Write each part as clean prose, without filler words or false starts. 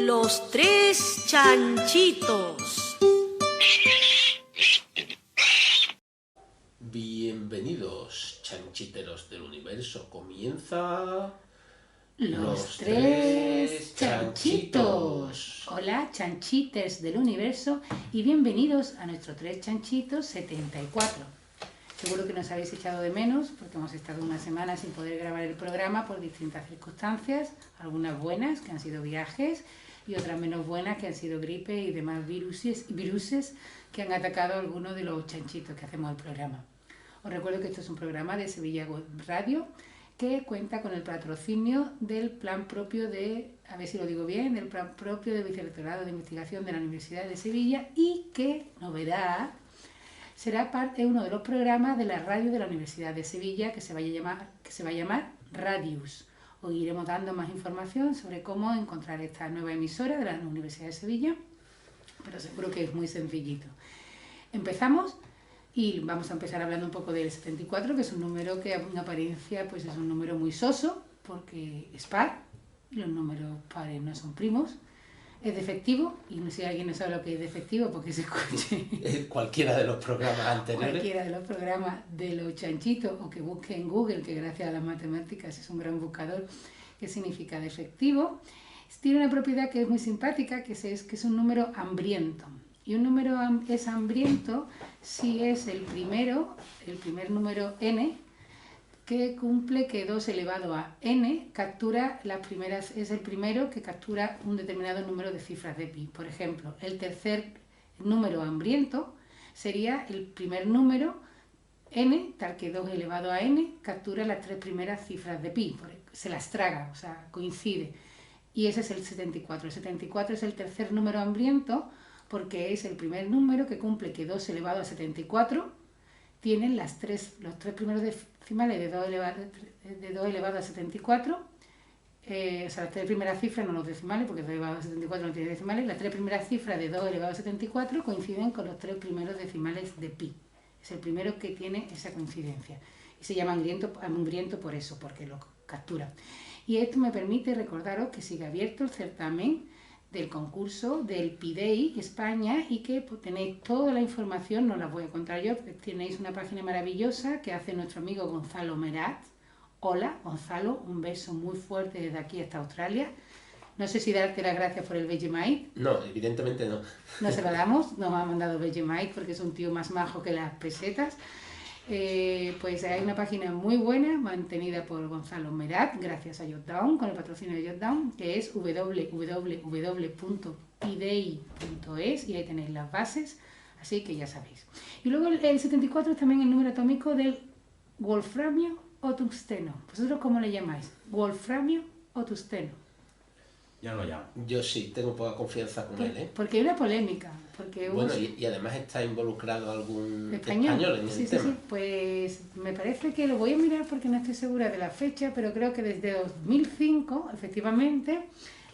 Los tres chanchitos. Bienvenidos, chanchiteros del universo. Comienza... Los tres chanchitos. Hola, chanchites del universo, y bienvenidos a nuestro Tres Chanchitos 74. Seguro que nos habéis echado de menos porque hemos estado una semana sin poder grabar el programa por distintas circunstancias, algunas buenas que han sido viajes y otras menos buenas que han sido gripe y demás viruses que han atacado a algunos de los chanchitos que hacemos el programa. Os recuerdo que esto es un programa de Sevilla Web Radio que cuenta con el patrocinio del plan propio de, a ver si lo digo bien, del plan propio del Vicerrectorado de Investigación de la Universidad de Sevilla, y que, novedad, será parte de uno de los programas de la radio de la Universidad de Sevilla que se va a llamar Radius. Hoy iremos dando más información sobre cómo encontrar esta nueva emisora de la Universidad de Sevilla, pero seguro que es muy sencillito. Empezamos. Y vamos a empezar hablando un poco del 74, que es un número que en apariencia pues es un número muy soso, porque es par, y los números pares no son primos, es defectivo, y no sé si alguien no sabe lo que es defectivo, porque se escuche cualquiera de los programas anteriores. Cualquiera de los programas de los chanchitos, o que busque en Google, que gracias a las matemáticas es un gran buscador, que significa defectivo. Tiene una propiedad que es muy simpática, que es un número hambriento. Y un número es hambriento si es el primer número n, que cumple que 2 elevado a n captura las primeras, es el primero que captura un determinado número de cifras de pi. Por ejemplo, el tercer número hambriento sería el primer número n, tal que 2 elevado a n captura las 3 primeras cifras de pi, se las traga, o sea, coincide. Y ese es el 74. El 74 es el tercer número hambriento, porque es el primer número que cumple que 2 elevado a 74 tienen los tres primeros decimales de 2 elevado a 74, o sea, las 3 primeras cifras, no los decimales, porque 2 elevado a 74 no tiene decimales, las 3 primeras cifras de 2 elevado a 74 coinciden con los 3 primeros decimales de pi. Es el primero que tiene esa coincidencia. Y se llama hambriento por eso, porque lo captura. Y esto me permite recordaros que sigue abierto el certamen del concurso del PIDEI España, y que pues, tenéis toda la información, no la voy a contar yo, porque tenéis una página maravillosa que hace nuestro amigo Gonzalo Merat. Hola Gonzalo, un beso muy fuerte desde aquí hasta Australia. No sé si darte las gracias por el Vegemite. No, evidentemente no. No se lo damos, nos ha mandado Vegemite porque es un tío más majo que las pesetas. Pues hay una página muy buena mantenida por Gonzalo Merat, gracias a Jotdown, con el patrocinio de Jotdown, que es www.pidei.es, y ahí tenéis las bases, así que ya sabéis. Y luego el 74 es también el número atómico del wolframio o tungsteno. ¿Vosotros cómo le llamáis? ¿Wolframio o tungsteno? Yo no lo llamo. Yo sí, tengo poca confianza con él, ¿eh? Porque hay una polémica. Bueno, y además está involucrado algún español en el tema. Sí, pues me parece que lo voy a mirar porque no estoy segura de la fecha, pero creo que desde 2005, efectivamente,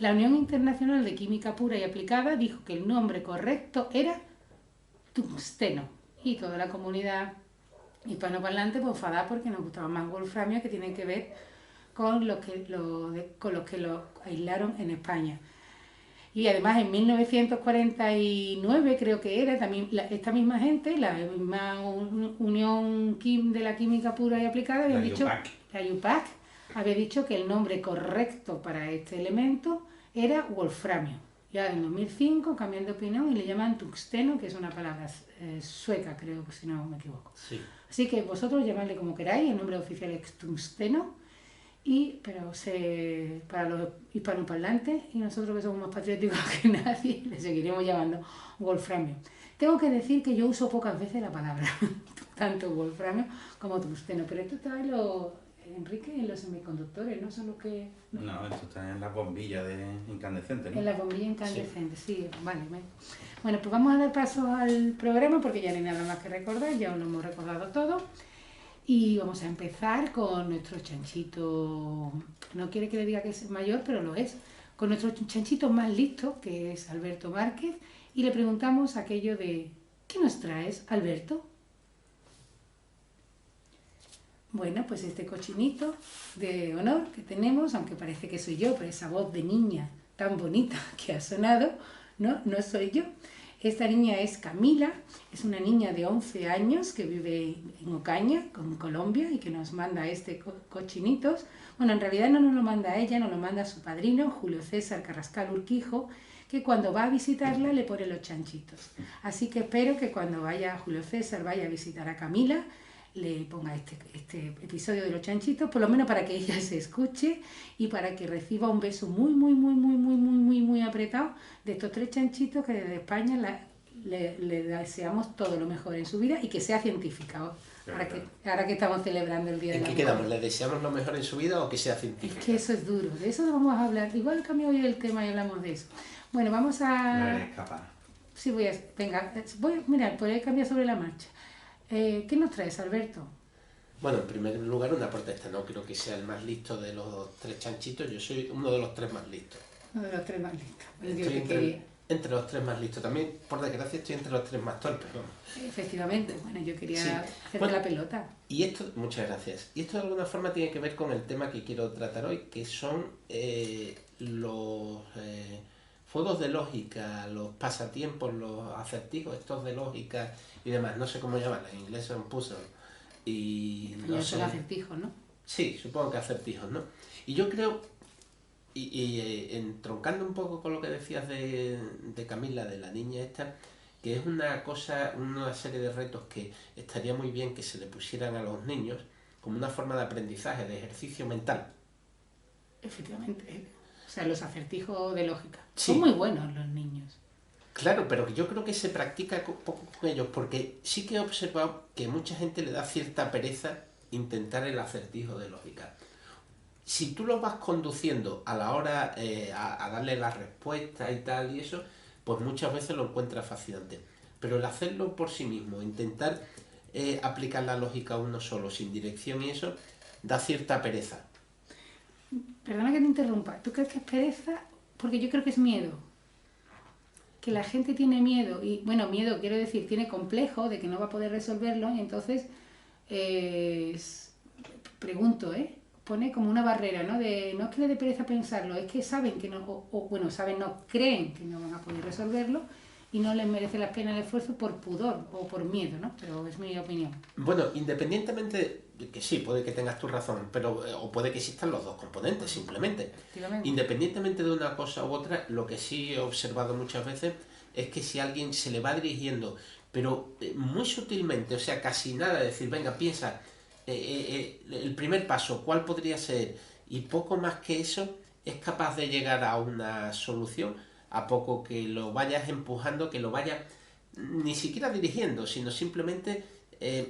la Unión Internacional de Química Pura y Aplicada dijo que el nombre correcto era tungsteno, y toda la comunidad hispanoparlante pues enfadada porque nos gustaba más wolframio, que tiene que ver con los que lo aislaron en España. Y además en 1949 creo que era, también esta misma gente, la misma Unión de la Química Pura y Aplicada, había dicho, la UPAC, había dicho que el nombre correcto para este elemento era wolframio. Ya en 2005 cambian de opinión y le llaman tungsteno, que es una palabra sueca, creo, si no me equivoco. Sí. Así que vosotros llamadle como queráis, el nombre oficial es tungsteno. Pero para los hispanoparlantes, y nosotros que somos más patrióticos que nadie, le seguiremos llamando wolframio. Tengo que decir que yo uso pocas veces la palabra, tanto wolframio como tungsteno, pero esto está Enrique, en los semiconductores, ¿no? Son los que... No, esto está en las bombillas incandescentes, ¿no? En las bombillas incandescentes, sí, vale. Bueno, pues vamos a dar paso al programa porque ya no hay nada más que recordar, ya lo hemos recordado todo. Y vamos a empezar con nuestro chanchito, no quiere que le diga que es mayor, pero lo es, con nuestro chanchito más listo, que es Alberto Márquez, y le preguntamos aquello de, ¿qué nos traes, Alberto? Bueno, pues este cochinito de honor que tenemos, aunque parece que soy yo, pero esa voz de niña tan bonita que ha sonado, no soy yo. Esta niña es Camila, es una niña de 11 años que vive en Ocaña, en Colombia, y que nos manda cochinitos. Bueno, en realidad no nos lo manda ella, nos lo manda su padrino, Julio César Carrascal Urquijo, que cuando va a visitarla le pone los chanchitos. Así que espero que cuando vaya Julio César vaya a visitar a Camila, le ponga este episodio de los chanchitos, por lo menos para que ella se escuche y para que reciba un beso muy apretado de estos 3 chanchitos que desde España le deseamos todo lo mejor en su vida y que sea científica. Ahora que estamos celebrando el Día de la Mujer. ¿En qué quedamos? ¿Le deseamos lo mejor en su vida o que sea científica? Es que eso es duro, de eso vamos a hablar. Igual cambio hoy el tema y hablamos de eso. Bueno, vamos a... No eres capaz. Sí, mira, podría cambiar sobre la marcha. ¿Qué nos traes, Alberto? Bueno, en primer lugar, una protesta. No creo que sea el más listo de los 3 chanchitos. Yo soy uno de los 3 más listos. Uno de los 3 más listos. Estoy entre los 3 más listos. También, por desgracia, estoy entre los 3 más torpes. Vamos. Efectivamente. Bueno, yo quería hacerte Bueno, la pelota. Y esto, muchas gracias. Y esto de alguna forma tiene que ver con el tema que quiero tratar hoy, que son los juegos de lógica, los pasatiempos, los acertijos, estos de lógica y demás. No sé cómo llamarlos, en inglés son puzzles. Y no sé. Son acertijos, ¿no? Sí, supongo que acertijos, ¿no? Y yo creo, entroncando un poco con lo que decías de Camila, de la niña esta, que es una serie de retos que estaría muy bien que se le pusieran a los niños como una forma de aprendizaje, de ejercicio mental. Efectivamente. O sea, los acertijos de lógica. Sí. Son muy buenos los niños. Claro, pero yo creo que se practica poco con ellos, porque sí que he observado que mucha gente le da cierta pereza intentar el acertijo de lógica. Si tú los vas conduciendo a la hora a darle la respuesta y tal y eso, pues muchas veces lo encuentras fascinante. Pero el hacerlo por sí mismo, intentar aplicar la lógica a uno solo, sin dirección y eso, da cierta pereza. Perdona que te interrumpa. ¿Tú crees que es pereza? Porque yo creo que es miedo. Que la gente tiene miedo. Y bueno, miedo, quiero decir, tiene complejo de que no va a poder resolverlo. Y entonces, pregunto, pone como una barrera, ¿no? No es que le dé pereza pensarlo, es que saben que no, creen que no van a poder resolverlo y no les merece la pena el esfuerzo por pudor o por miedo, ¿no? Pero es mi opinión. Bueno, independientemente de que sí, puede que tengas tu razón, pero o puede que existan los dos componentes, simplemente. Independientemente de una cosa u otra, lo que sí he observado muchas veces es que si a alguien se le va dirigiendo, pero muy sutilmente, o sea, casi nada, decir, venga, piensa, el primer paso, ¿cuál podría ser? Y poco más que eso, es capaz de llegar a una solución, a poco que lo vayas empujando, que lo vayas ni siquiera dirigiendo, sino simplemente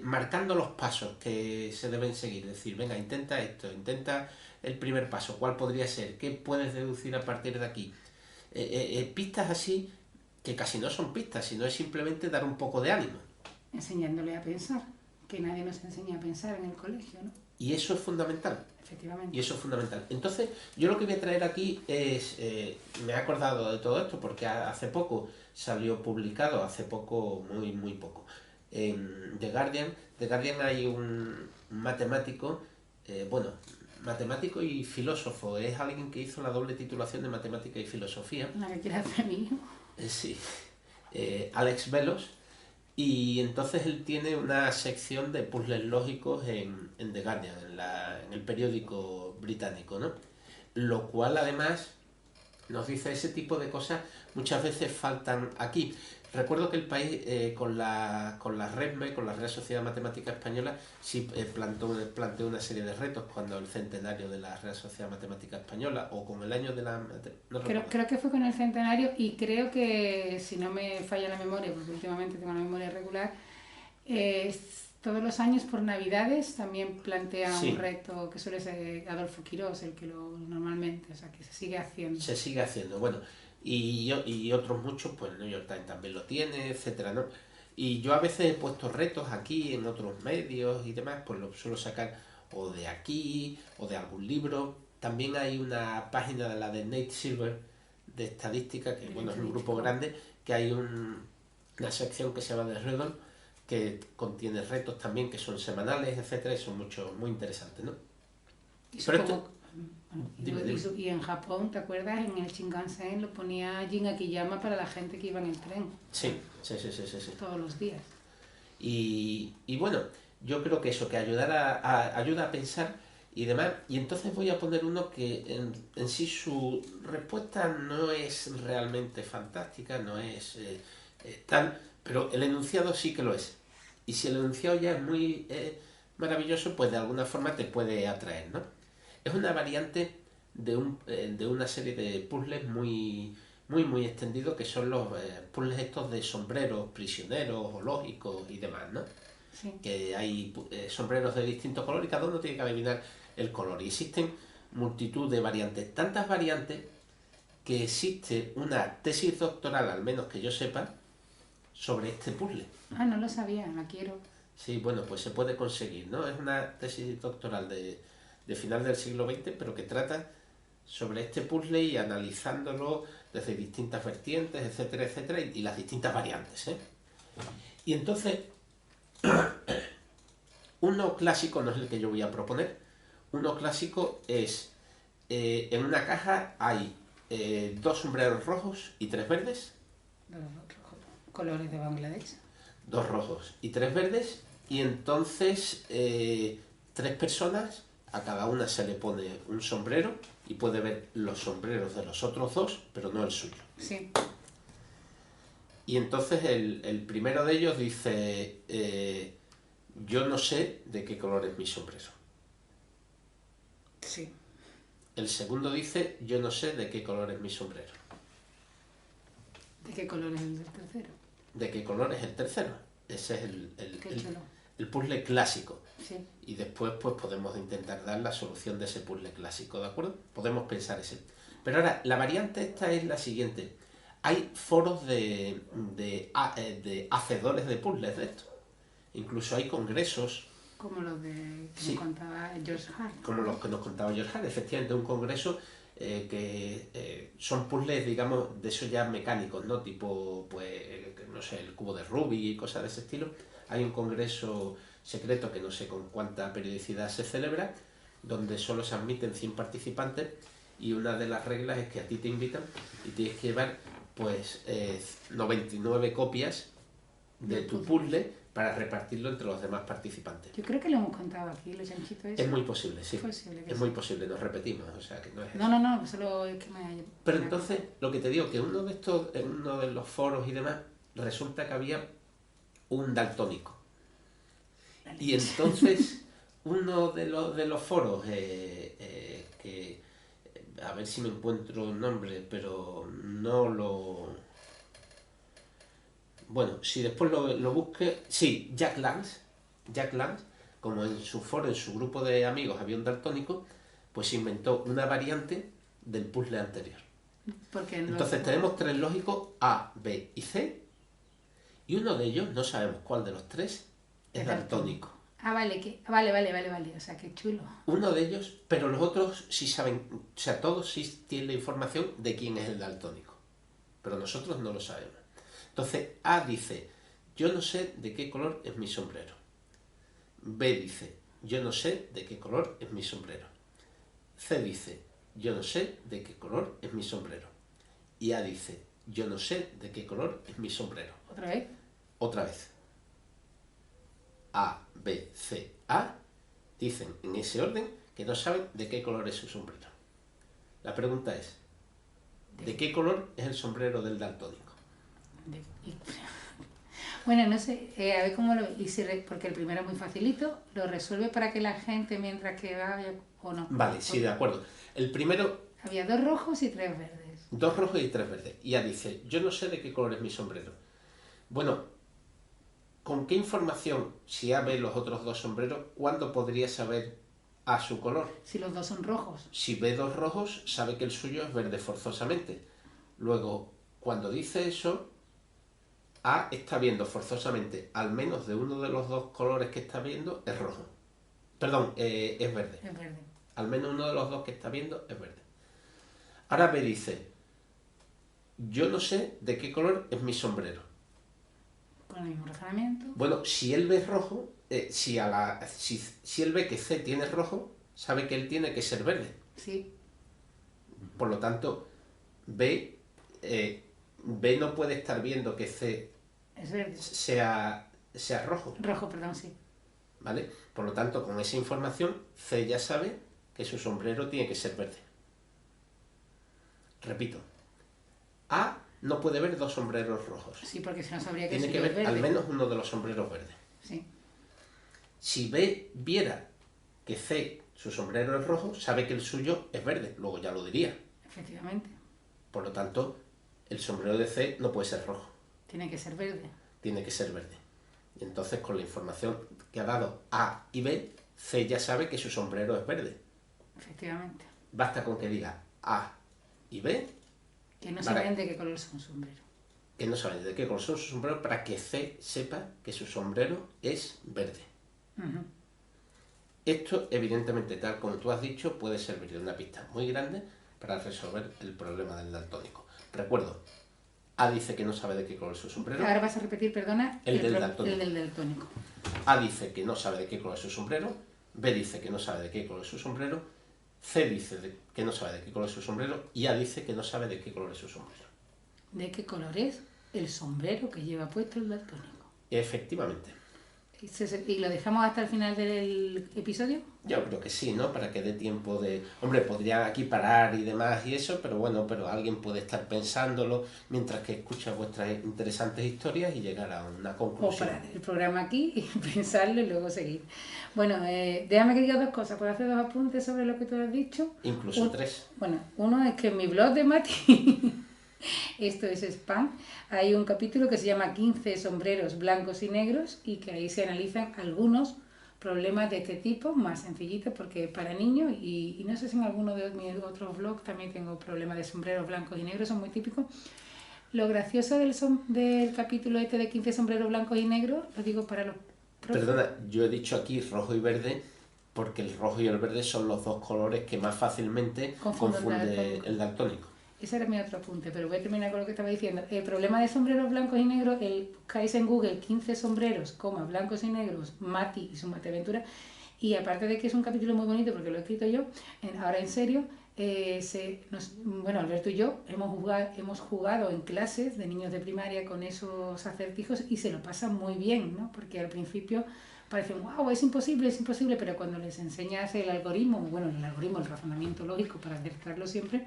marcando los pasos que se deben seguir. Es decir, venga, intenta esto, intenta el primer paso, ¿cuál podría ser? ¿Qué puedes deducir a partir de aquí? Pistas así, que casi no son pistas, sino es simplemente dar un poco de ánimo. Enseñándole a pensar, que nadie nos enseña a pensar en el colegio, ¿no? Y eso es fundamental. Efectivamente. Y eso es fundamental. Entonces, yo lo que voy a traer aquí es, me he acordado de todo esto porque hace poco salió publicado, hace poco, muy poco, en The Guardian. The Guardian hay un matemático, matemático y filósofo. Es alguien que hizo la doble titulación de matemática y filosofía. La que quiere hacer mi hijo. Sí. Alex Velos. Y entonces él tiene una sección de puzzles lógicos en The Guardian, en el periódico británico, ¿no? Lo cual además nos dice ese tipo de cosas muchas veces faltan aquí. Recuerdo que el país con la RESME, con la Real Sociedad Matemática Española, sí planteó una serie de retos cuando el centenario de la Real Sociedad Matemática Española o con el año de la... Creo que fue con el centenario y creo que, si no me falla la memoria, porque últimamente tengo la memoria regular, todos los años por Navidades también plantea un reto que suele ser Adolfo Quirós, el que normalmente, o sea, que se sigue haciendo. Se sigue haciendo, bueno. Y otros muchos, pues el New York Times también lo tiene, etcétera, ¿no? Y yo a veces he puesto retos aquí en otros medios y demás, pues lo suelo sacar o de aquí o de algún libro. También hay una página de la de Nate Silver de estadística, que bueno, es un grupo grande, que hay una sección que se llama The Riddle, que contiene retos también que son semanales, etcétera, y son muy interesantes, ¿no? ¿Y Dime. Y en Japón, ¿te acuerdas? En el Shinkansen lo ponía Jin Akiyama para la gente que iba en el tren. Sí. Todos los días. Y bueno, yo creo que eso, que ayuda a pensar y demás. Y entonces voy a poner uno que en sí su respuesta no es realmente fantástica, no es tal, pero el enunciado sí que lo es. Y si el enunciado ya es muy maravilloso, pues de alguna forma te puede atraer, ¿no? Es una variante de una serie de puzzles muy extendidos, que son los puzzles estos de sombreros, prisioneros, o lógicos y demás, ¿no? Sí. Que hay sombreros de distintos colores y cada uno tiene que adivinar el color. Y existen multitud de variantes, tantas variantes que existe una tesis doctoral, al menos que yo sepa, sobre este puzzle. Ah, no lo sabía, la quiero. Sí, bueno, pues se puede conseguir, ¿no? Es una tesis doctoral de final del siglo XX, pero que trata sobre este puzzle y analizándolo desde distintas vertientes, etcétera, etcétera, y las distintas variantes, ¿eh? Y entonces, uno clásico no es el que yo voy a proponer. Uno clásico es, en una caja hay 2 sombreros rojos y 3 verdes. Colores de Bangladesh. 2 rojos y 3 verdes, y entonces 3 personas, a cada una se le pone un sombrero y puede ver los sombreros de los otros 2, pero no el suyo. Sí. Y entonces el primero de ellos dice, yo no sé de qué color es mi sombrero. Sí. El segundo dice, yo no sé de qué color es mi sombrero. ¿De qué color es el del tercero? ¿De qué color es el tercero? Ese es el puzzle clásico. Sí. Y después pues podemos intentar dar la solución de ese puzzle clásico, ¿de acuerdo? Podemos pensar ese. Pero ahora, la variante esta es la siguiente. Hay foros de hacedores de puzzles de esto. Incluso hay congresos. Como los que Sí, nos contaba George Hart. como los que nos contaba George Hart, efectivamente, un congreso que son puzzles, digamos, de esos ya mecánicos, ¿no? Tipo, pues, no sé, el cubo de Rubik y cosas de ese estilo. Hay un congreso secreto que no sé con cuánta periodicidad se celebra, donde solo se admiten 100 participantes, y una de las reglas es que a ti te invitan y tienes que llevar, pues, 99 copias de tu puzzle para repartirlo entre los demás participantes. Yo creo que lo hemos contado aquí, los chanchitos. Es muy posible, sí. Posible Es muy posible, nos repetimos, o sea que no es... No, solo es que me haya... Pero entonces, lo que te digo, que uno de estos, en uno de los foros y demás, resulta que había un daltónico. Y entonces, uno de los foros, que a ver si me encuentro un nombre, pero no lo... Bueno, si después lo busque... Sí, Jack Lance, como en su foro, en su grupo de amigos había un daltónico, pues inventó una variante del puzzle anterior. Entonces tenemos 3 lógicos, A, B y C, y uno de ellos, no sabemos cuál de los 3, es daltónico. Ah, vale, vale, o sea, qué chulo. Uno de ellos, pero los otros sí saben, o sea, todos sí tienen la información de quién es el daltónico, pero nosotros no lo sabemos. Entonces, A dice, yo no sé de qué color es mi sombrero. B dice, yo no sé de qué color es mi sombrero. C dice, yo no sé de qué color es mi sombrero. Y A dice, yo no sé de qué color es mi sombrero. ¿Otra vez? Otra vez. A, B, C, A dicen en ese orden que no saben de qué color es su sombrero. La pregunta es, ¿de qué color es el sombrero del daltónico? Bueno, no sé, a ver cómo lo... porque el primero es muy facilito, ¿lo resuelve para que la gente mientras que vaya o no? Vale, sí, de acuerdo. El primero... Había 2 rojos y 3 verdes. 2 rojos y 3 verdes. Y A dice, yo no sé de qué color es mi sombrero. Bueno, ¿con qué información, si A ve los otros 2 sombreros, cuándo podría saber A su color? Si los 2 son rojos. Si ve 2 rojos, sabe que el suyo es verde forzosamente. Luego, cuando dice eso, A está viendo forzosamente al menos de uno de los 2 colores que está viendo es rojo. Perdón, es verde. Es verde. Al menos uno de los 2 que está viendo es verde. Ahora B dice, yo no sé de qué color es mi sombrero. Con el mismo razonamiento. Bueno, si él ve rojo, si él ve que C tiene rojo, sabe que él tiene que ser verde. Sí, Por lo tanto, B no puede estar viendo que C es verde. sea rojo, Rojo, perdón, sí. ¿vale? Por lo tanto, con esa información, C ya sabe que su sombrero tiene que ser verde. Repito, A no puede ver dos sombreros rojos. Sí, porque si no sabría que Tiene sí que es ver verde. al menos uno de los sombreros verdes. Sí, Si B viera que C, su sombrero es rojo, sabe que el suyo es verde, luego ya lo diría. efectivamente. Por lo tanto, el sombrero de C no puede ser rojo, Tiene que ser verde. tiene que ser verde. Y entonces, con la información que ha dado A y B, C ya sabe que su sombrero es verde. Efectivamente. Basta con que diga A y B, Que no Vale. saben de qué color es un sombrero. que no saben de qué color son sus sombreros, para que C sepa que su sombrero es verde. Ujú. Esto, evidentemente, tal como tú has dicho, puede servir de una pista muy grande para resolver el problema del daltónico. Recuerdo, A dice que no sabe de qué color es su sombrero, Ahora vas a repetir, perdona, El del daltónico. el del daltónico. A dice que no sabe de qué color es su sombrero, B dice que no sabe de qué color es su sombrero, C dice que no sabe de qué color es su sombrero y A dice que no sabe de qué color es su sombrero. ¿De qué color es el sombrero que lleva puesto el daltónico? Efectivamente. ¿Y lo dejamos hasta el final del episodio? Yo creo que sí, ¿no? Para que dé tiempo de... Hombre, podría aquí parar y demás y eso, pero bueno, pero alguien puede estar pensándolo mientras que escucha vuestras interesantes historias y llegar a una O conclusión. parar el programa aquí y pensarlo y luego seguir. Bueno, déjame que diga dos cosas. ¿Puedo hacer dos apuntes sobre lo que tú has dicho? Incluso tres. Bueno, uno es que en mi blog de Mati, esto es spam, hay un capítulo que se llama 15 sombreros blancos y negros y que ahí se analizan algunos problemas de este tipo, más sencillitos porque es para niños y no sé si en alguno de mis otros blogs también tengo problemas de sombreros blancos y negros, son muy típicos. Lo gracioso del capítulo este de 15 sombreros blancos y negros, lo digo para los profes. Perdona, yo he dicho aquí rojo y verde porque el rojo y el verde son los dos colores que más fácilmente confunde el daltónico. Ese era mi otro apunte, pero voy a terminar con lo que estaba diciendo. El problema de sombreros blancos y negros, buscáis en Google 15 sombreros, blancos y negros, Mati y su Mateaventura, y aparte de que es un capítulo muy bonito porque lo he escrito yo, ahora en serio, bueno, Alberto y yo hemos jugado en clases de niños de primaria con esos acertijos y se lo pasan muy bien, ¿no? Porque al principio parecen, wow, es imposible, pero cuando les enseñas el algoritmo, el razonamiento lógico para acertarlo siempre,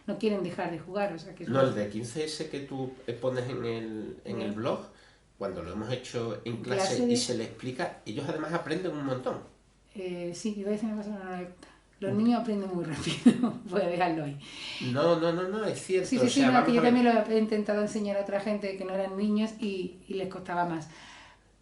no quieren dejar de jugar. O sea, que No, el de 15 ese que tú pones en el blog, cuando lo hemos hecho en clase y se le explica, ellos además aprenden un montón. Sí, iba a decir una cosa, no, los niños aprenden muy rápido, voy a dejarlo ahí. No, es cierto. Sí, o sea, no, que yo vamos a ver. también lo he intentado enseñar a otra gente que no eran niños y les costaba más.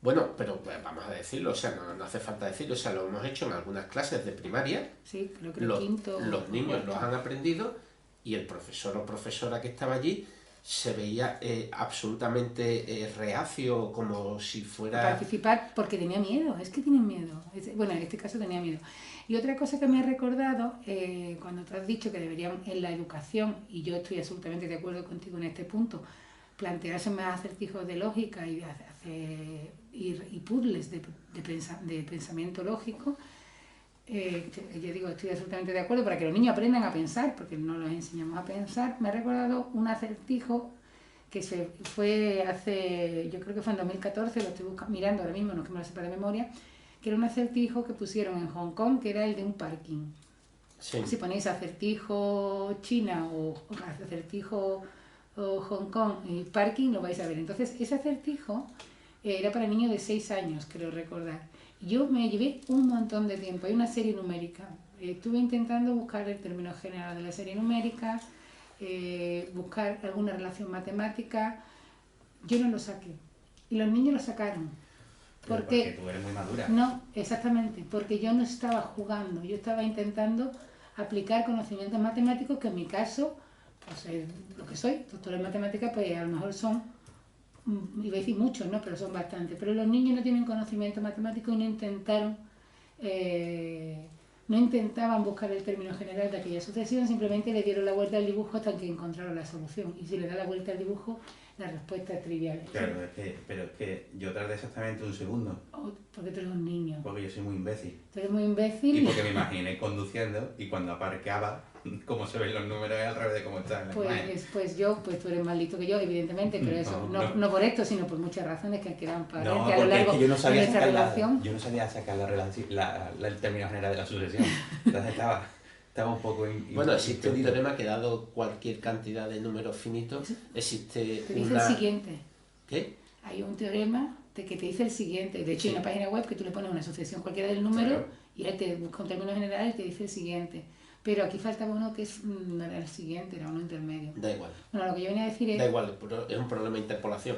Bueno, pero pues, vamos a decirlo, o sea, no hace falta decirlo, o sea, lo hemos hecho en algunas clases de primaria. Sí, creo que el quinto. Los niños lo han aprendido y el profesor o profesora que estaba allí se veía absolutamente reacio, como si fuera... Participar porque tenía miedo, es que tienen miedo. Bueno, en este caso tenía miedo. Y otra cosa que me ha recordado, cuando tú has dicho que deberían en la educación, y yo estoy absolutamente de acuerdo contigo en este punto, plantearse más acertijos de lógica y puzzles de pensamiento lógico. Yo digo, estoy absolutamente de acuerdo para que los niños aprendan a pensar, porque no los enseñamos a pensar. Me ha recordado un acertijo que fue yo creo que fue en 2014, lo estoy mirando ahora mismo, no es que me lo sepa de memoria, que era un acertijo que pusieron en Hong Kong, que era el de un parking. Sí. Si ponéis acertijo China o acertijo Hong Kong y parking, lo vais a ver. Entonces, ese acertijo era para niños de 6 años, creo recordar. Yo me llevé un montón de tiempo. Hay una serie numérica. Estuve intentando buscar el término general de la serie numérica, buscar alguna relación matemática. Yo no lo saqué. Y los niños lo sacaron. Porque tú eres muy madura. No, exactamente. Porque yo no estaba jugando. Yo estaba intentando aplicar conocimientos matemáticos que en mi caso, pues es lo que soy, doctora en matemáticas, pues a lo mejor son, iba a decir muchos, ¿no? Pero son bastantes. Pero los niños no tienen conocimiento matemático y no intentaron no intentaban buscar el término general de aquella sucesión, simplemente le dieron la vuelta al dibujo hasta que encontraron la solución. Y si le da la vuelta al dibujo, la respuesta es trivial. Claro, pero es que yo tardé exactamente un segundo. Porque tú eres un niño. Porque yo soy muy imbécil. Tú eres muy imbécil. Y porque me imaginé conduciendo y cuando aparcaba, como se ven los números es al revés de cómo están. Pues tú eres más listo que yo, evidentemente, pero eso, no por esto, sino por muchas razones que quedan para No, a lo largo yo no de sabía nuestra relación. yo no sabía sacar el término general de la sucesión. Entonces estaba un poco... Bueno, existe un teorema que dado cualquier cantidad de números finitos, existe Te dice una... el siguiente. ¿Qué? Hay un teorema que te dice el siguiente. De hecho, hay una página web que tú le pones una sucesión cualquiera del número, claro, y él te busca un término general y te dice el siguiente. Pero aquí faltaba uno que no era el siguiente, era uno intermedio. Da igual. Bueno, lo que yo venía a decir es... Da igual, es un problema de interpolación.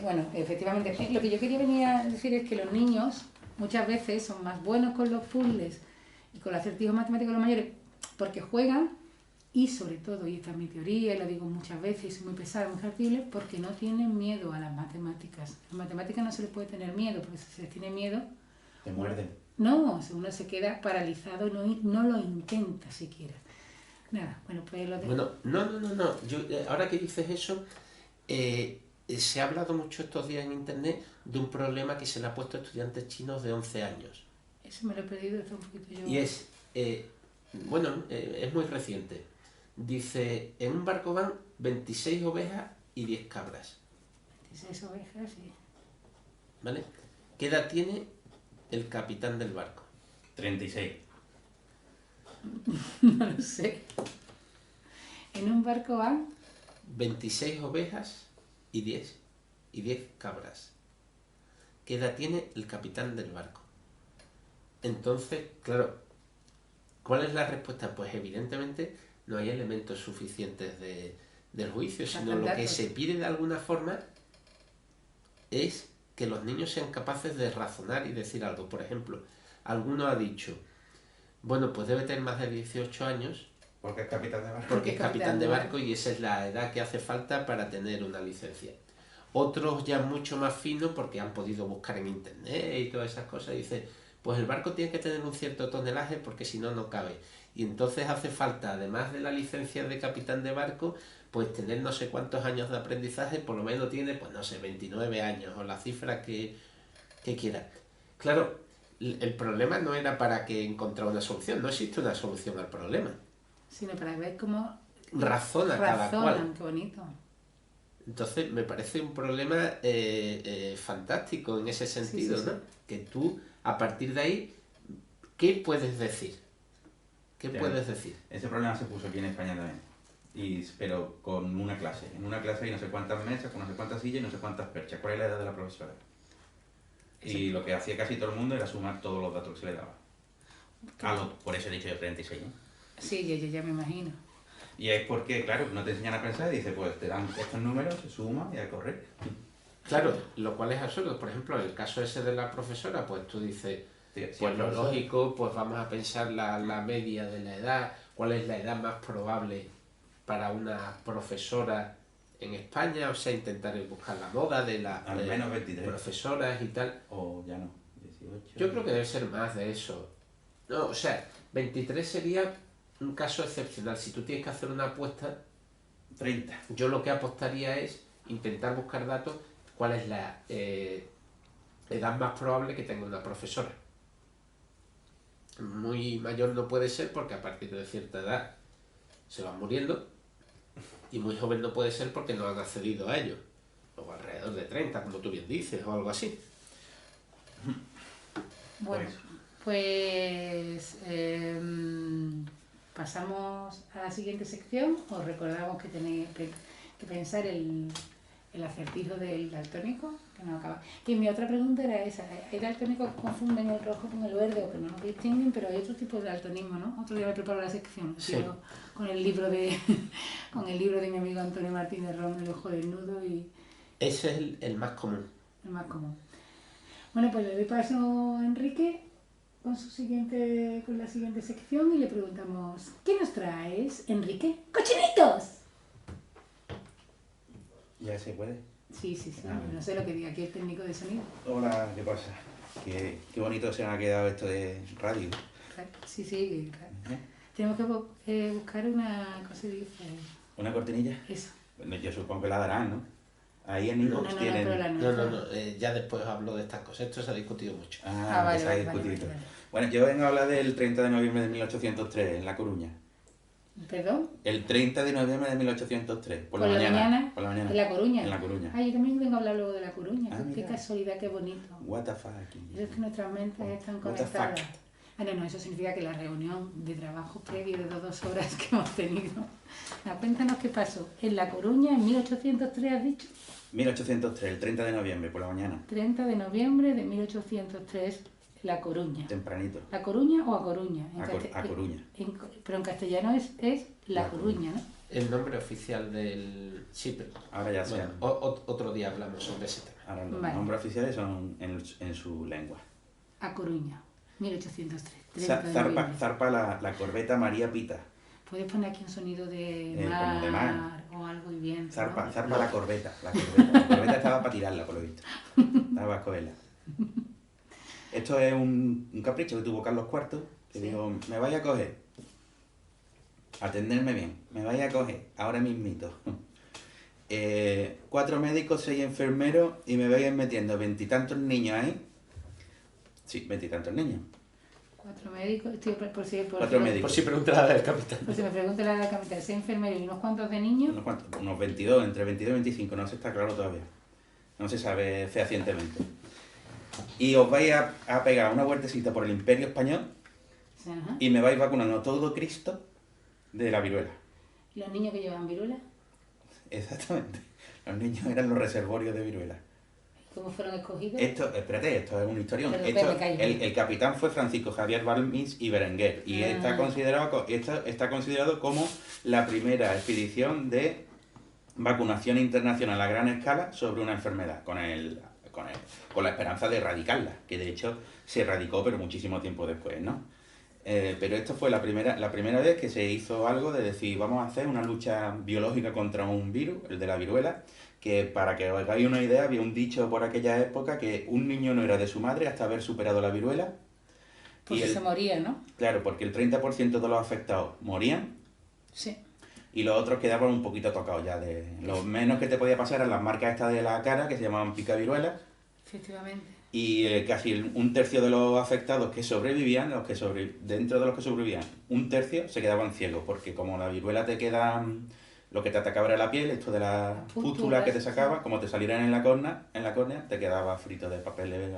Bueno, efectivamente. Lo que yo quería venir a decir es que los niños muchas veces son más buenos con los puzzles y con los acertijos matemáticos los mayores porque juegan y sobre todo, y esta es mi teoría, y lo digo muchas veces, es muy pesada, muy factible, porque no tienen miedo a las matemáticas. Las matemáticas no se les puede tener miedo, porque si se les tiene miedo... Te muerden. No, uno se queda paralizado, no lo intenta siquiera. Nada, bueno, pues lo dejo. Bueno, no. Yo, ahora que dices eso, se ha hablado mucho estos días en internet de un problema que se le ha puesto a estudiantes chinos de 11 años. Eso me lo he perdido, está un poquito yo... Y es, es muy reciente. Dice, en un barco van 26 ovejas y 10 cabras. 26 ovejas, sí. ¿Vale? ¿Qué edad tiene el capitán del barco? 36. No lo sé. En un barco van 26 ovejas y 10 cabras. ¿Qué edad tiene el capitán del barco? Entonces, claro, ¿cuál es la respuesta? Pues evidentemente no hay elementos suficientes del juicio, sino lo que se pide de alguna forma es que los niños sean capaces de razonar y decir algo. Por ejemplo, alguno ha dicho, bueno, pues debe tener más de 18 años. Porque es capitán de barco. Porque es capitán de barco y esa es la edad que hace falta para tener una licencia. Otros ya mucho más finos porque han podido buscar en internet y todas esas cosas. Dice, pues el barco tiene que tener un cierto tonelaje porque si no, no cabe. Y entonces hace falta, además de la licencia de capitán de barco, pues tener no sé cuántos años de aprendizaje, por lo menos tiene, pues no sé, 29 años o la cifra que quiera. Claro, el problema no era para que encontrara una solución, no existe una solución al problema. Sino para ver cómo razona cada cual. Qué bonito. Entonces me parece un problema fantástico en ese sentido, sí. ¿No? Que tú, a partir de ahí, ¿qué puedes decir? ¿Qué puedes decir? Ese problema se puso aquí en España también, pero con una clase. En una clase hay no sé cuántas mesas, con no sé cuántas sillas y no sé cuántas perchas. ¿Cuál es la edad de la profesora? Y lo que hacía casi todo el mundo era sumar todos los datos que se le daba. Por eso he dicho yo 36, ¿no? Sí, yo ya me imagino. Y es porque, claro, no te enseñan a pensar y dices, pues te dan estos números, se suma y a correr. Claro, lo cual es absurdo. Por ejemplo, en el caso ese de la profesora, pues tú dices, sí, pues lo lógico, pues vamos a pensar la media de la edad, cuál es la edad más probable para una profesora en España, o sea, intentar buscar la moda de las al menos 23 profesoras y tal. O ya no, 18. Yo creo que debe ser más de eso. No, o sea, 23 sería un caso excepcional. Si tú tienes que hacer una apuesta, 30. Yo lo que apostaría es intentar buscar datos, cuál es la edad más probable que tenga una profesora. Muy mayor no puede ser porque a partir de cierta edad se van muriendo y muy joven no puede ser porque no han accedido a ello. O alrededor de 30, como tú bien dices, o algo así. Bueno, pues pasamos a la siguiente sección. Os recordamos que tenéis que pensar el acertijo del daltónico, que no acaba. Y mi otra pregunta era esa: hay daltónicos que confunden el rojo con el verde o que no lo distinguen, pero hay otro tipo de daltonismo, ¿no? Otro día me preparo la sección, sí. con el libro de mi amigo Antonio Martínez Ron, El ojo desnudo, y ese es el más común. El más común. Bueno, pues le doy paso a Enrique con la siguiente sección y le preguntamos: ¿qué nos traes, Enrique? ¡Cochinitos! ¿Ya se puede? Sí. No sé lo que diga aquí el técnico de sonido. Hola, ¿qué pasa? Qué bonito se me ha quedado esto de radio. claro. Sí, sí, claro. Tenemos que buscar una cosa que dice. ¿Una cortinilla? Eso. Bueno, yo supongo que la darán, ¿no? Ahí en Evox tienen... pero la No, nuestra. ya después hablo de estas cosas. Esto se ha discutido mucho. Vale, se ha vale, discutido. vale. Bueno, yo vengo a hablar del 30 de noviembre de 1803, en La Coruña. ¿Perdón? El 30 de noviembre de 1803, por la mañana. mañana. Por la mañana. ¿En La Coruña? En La Coruña. Yo también vengo a hablar luego de La Coruña. Qué Mira. casualidad, qué bonito. What the fuck. Es que nuestras mentes están What the conectadas. fuck. No, eso significa que la reunión de trabajo previo de 2 horas que hemos tenido. Cuéntanos qué pasó. En La Coruña, en 1803, has dicho. 1803, el 30 de noviembre, por la mañana. 30 de noviembre de 1803, La Coruña. Tempranito. ¿La Coruña o A Coruña? A Coruña. Pero en castellano es La Coruña, ¿no? El nombre oficial del... Sí, pero... Ahora ya Bueno, sea. otro día hablamos sobre ese tema. Ahora los Vale. nombres oficiales son en su lengua. A Coruña, 1803. 30 de Zarpa, noviembre. zarpa la corbeta María Pita. Puedes poner aquí un sonido de como de mar. o algo y bien. Zarpa, ¿no? zarpa la corbeta. La corbeta estaba para tirarla, por lo visto. Estaba a escogerla. Esto es un capricho que tuvo Carlos IV, que Sí. dijo, me vais a coger. Atenderme bien, me vais a coger, ahora mismito. 4 médicos, 6 enfermeros y me vais metiendo 20 y tantos niños ahí. Sí, 20 y tantos niños. 4 médicos, tío, por si médicos. Por si pregunta la del capitán. Por si me pregunta la capital, 6 enfermeros y unos cuantos de niños. Unos 22, entre 22 y 25, no se está claro todavía. No se sabe fehacientemente. Y os vais a pegar una vueltecita por el Imperio Español Ajá. y me vais vacunando todo Cristo de la viruela. ¿Y los niños que llevan viruela? Exactamente. Los niños eran los reservorios de viruela. ¿Cómo fueron escogidos? Esto es un historión. Pero, Esto, me callo. el capitán fue Francisco Javier Balmis y Berenguer. Y está considerado como la primera expedición de vacunación internacional a gran escala sobre una enfermedad, con la esperanza de erradicarla, que de hecho se erradicó, pero muchísimo tiempo después, ¿no? Pero esto fue la primera vez que se hizo algo de decir, vamos a hacer una lucha biológica contra un virus, el de la viruela, que para que os hagáis una idea, había un dicho por aquella época que un niño no era de su madre hasta haber superado la viruela. Pues se moría, ¿no? Claro, porque el 30% de los afectados morían Sí. y los otros quedaban un poquito tocados ya. Lo menos que te podía pasar eran las marcas estas de la cara, que se llamaban picaviruelas, Efectivamente. y casi un tercio de los afectados que sobrevivían, dentro de los que sobrevivían, un tercio se quedaban ciegos, porque como la viruela te queda... Lo que te atacaba era la piel, esto de la pústula que te sacaba, como te salieran en la córnea, te quedaba frito de papel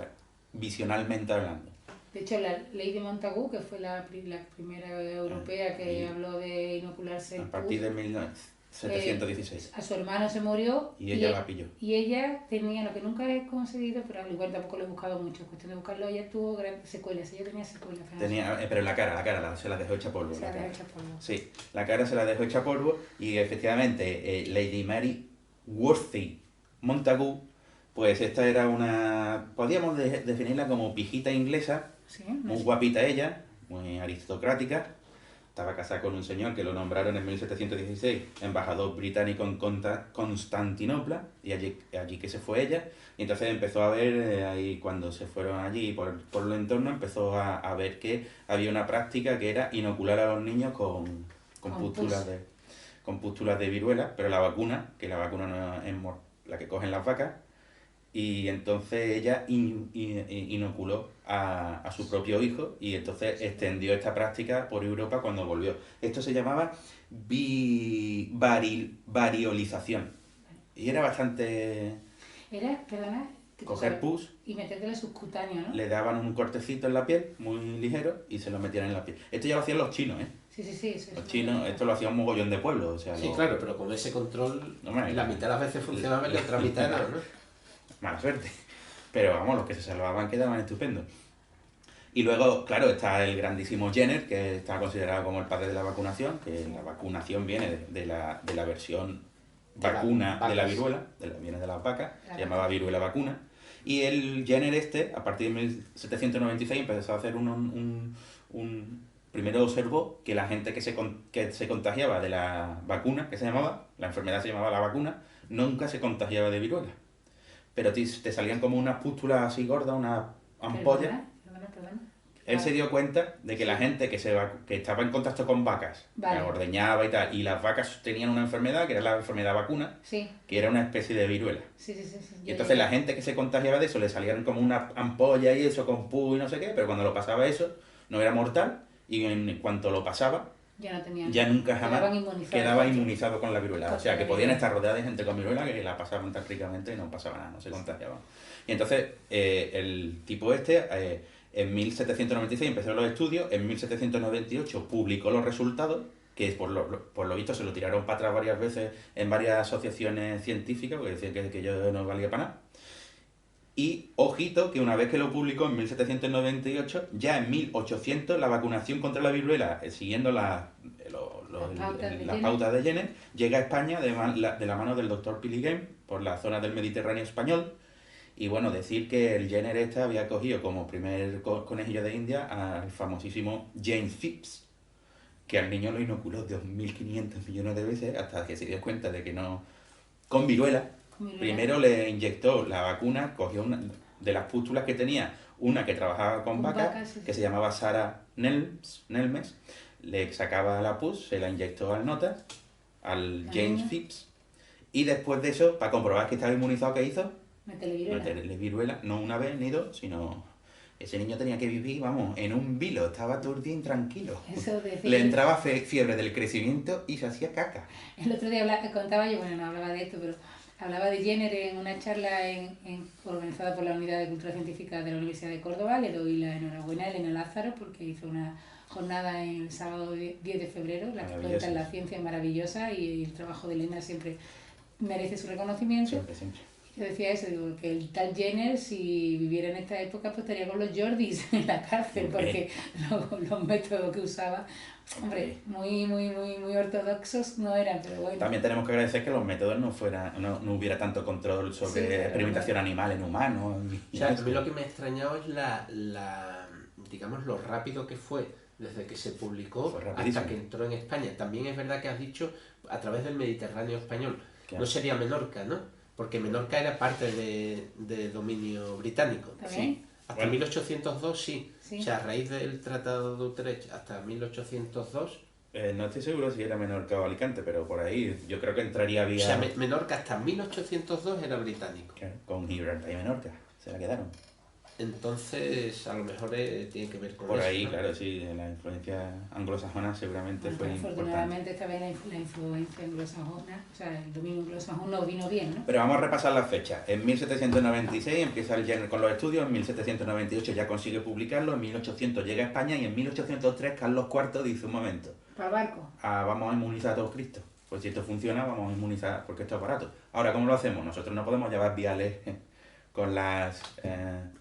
visionalmente hablando. De hecho, la ley de Montagu, que fue la primera europea que habló de inocularse el A partir de 1716. a su hermano se murió Y ella la pilló. Y ella tenía, lo que nunca he conseguido, pero igual tampoco lo he buscado mucho, cuestión de buscarlo, ella tuvo grandes secuelas, ella tenía secuelas. Pero en la cara se la dejó hecha polvo. Se la dejó hecha polvo. Sí, la cara se la dejó hecha polvo y efectivamente Lady Mary Worthy Montagu, pues esta era podríamos definirla como pijita inglesa, Sí, muy guapita ella, muy aristocrática. Estaba casada con un señor que lo nombraron en 1716 embajador británico en Constantinopla, y allí que se fue ella, y entonces empezó a ver, ahí cuando se fueron allí por el entorno, empezó a ver que había una práctica que era inocular a los niños con pústulas de viruela, pero la vacuna no es la que cogen las vacas, y entonces ella inoculó a su propio hijo y entonces extendió esta práctica por Europa cuando volvió. Esto se llamaba variolización y era bastante... Perdona, coger pus y metértela subcutáneo, ¿no? le daban un cortecito en la piel muy ligero y se lo metían en la piel. Esto ya lo hacían los chinos, ¿eh? Sí, eso Los chinos, esto lo hacía un mogollón de pueblos, o sea... Sí, claro, pero con ese control, la mitad de las veces funcionaba y la otra mitad no, ¿no? Mala suerte. Pero vamos, los que se salvaban quedaban estupendos. Y luego, claro, está el grandísimo Jenner, que está considerado como el padre de la vacunación, que la vacunación viene de la versión vacuna de la viruela, viene de las vacas, se llamaba viruela vacuna. Y el Jenner a partir de 1796, empezó a hacer primero observó que la gente que se contagiaba de la vacuna, la enfermedad se llamaba la vacuna, nunca se contagiaba de viruela. Pero te salían como unas pústulas así gordas, unas ampollas. Perdona. Él se dio cuenta de que la gente que estaba en contacto con vacas, Vale. que ordeñaba y tal, y las vacas tenían una enfermedad, que era la enfermedad vacuna, Sí, que era una especie de viruela. sí. Y entonces la gente que se contagiaba de eso le salían como una ampolla y eso, con pus y no sé qué, pero cuando lo pasaba eso, no era mortal, y en cuanto lo pasaba, ya no tenían. ya nunca jamás quedaba inmunizados. inmunizado con la viruela. O Contra sea, la que podían viruela. estar rodeados de gente con viruela que la pasaban tan ricamente y no pasaba nada, no se contagiaban. Y entonces el tipo en 1796 empezó los estudios, en 1798 publicó los resultados, que por lo visto se lo tiraron para atrás varias veces en varias asociaciones científicas, porque decían que yo no valía para nada. Y ojito que una vez que lo publicó en 1798, ya en 1800 la vacunación contra la viruela, siguiendo las pautas de Jenner, llega a España de la mano del doctor Pilligrim por la zona del Mediterráneo español. Y bueno, decir que el Jenner había cogido como primer conejillo de India al famosísimo James Phipps, que al niño lo inoculó 2.500 millones de veces hasta que se dio cuenta de que no... Con viruela. Primero le inyectó la vacuna, cogió una de las pústulas que tenía, una que trabajaba con vacas, sí. que se llamaba Sarah Nelmes, le sacaba la pus, se la inyectó al James Phipps, y después de eso, para comprobar que estaba inmunizado, ¿qué hizo? Meterle viruela, no una vez ni dos, sino... Ese niño tenía que vivir, vamos, en un vilo, estaba todo el día intranquilo. Le entraba fiebre del crecimiento y se hacía caca. El otro día contaba yo, bueno, no hablaba de esto, pero hablaba de Jenner en una charla organizada por la Unidad de Cultura Científica de la Universidad de Córdoba. Le doy la enhorabuena a Elena Lázaro porque hizo una jornada el sábado 10 de febrero, la que cuenta la ciencia maravillosa, y el trabajo de Elena siempre merece su reconocimiento. Siempre. Yo decía eso, digo, que el tal Jenner, si viviera en esta época, pues estaría con los Jordis en la cárcel, porque los métodos que usaba, hombre, muy ortodoxos no eran, pero bueno. También tenemos que agradecer que los métodos no hubiera tanto control sobre experimentación animal en humanos. O sea, a mí lo que me ha extrañado es digamos, lo rápido que fue desde que se publicó hasta que entró en España. También es verdad que has dicho a través del Mediterráneo español. Claro. No sería Menorca, ¿no? Porque Menorca era parte de dominio británico. ¿Sí? Hasta 1802 sí. O sea, a raíz del Tratado de Utrecht hasta 1802... no estoy seguro si era Menorca o Alicante, pero por ahí yo creo que entraría vía... O sea, Menorca hasta 1802 era británico. Claro, con Gibraltar y Menorca, se la quedaron. Entonces, a lo mejor tiene que ver con por eso. Ahí, ¿no? Claro, sí, la influencia anglosajona seguramente fue importante. Afortunadamente esta vez la influencia anglosajona, o sea, el dominio anglosajón no vino bien, ¿no? Pero vamos a repasar las fechas. En 1796 empieza el Jenner con los estudios, en 1798 ya consigue publicarlo, en 1800 llega a España y en 1803 Carlos IV dice: un momento, Para el barco. Vamos a inmunizar a todos Cristo. Pues si esto funciona, vamos a inmunizar porque esto es barato. Ahora, ¿cómo lo hacemos? Nosotros no podemos llevar viales con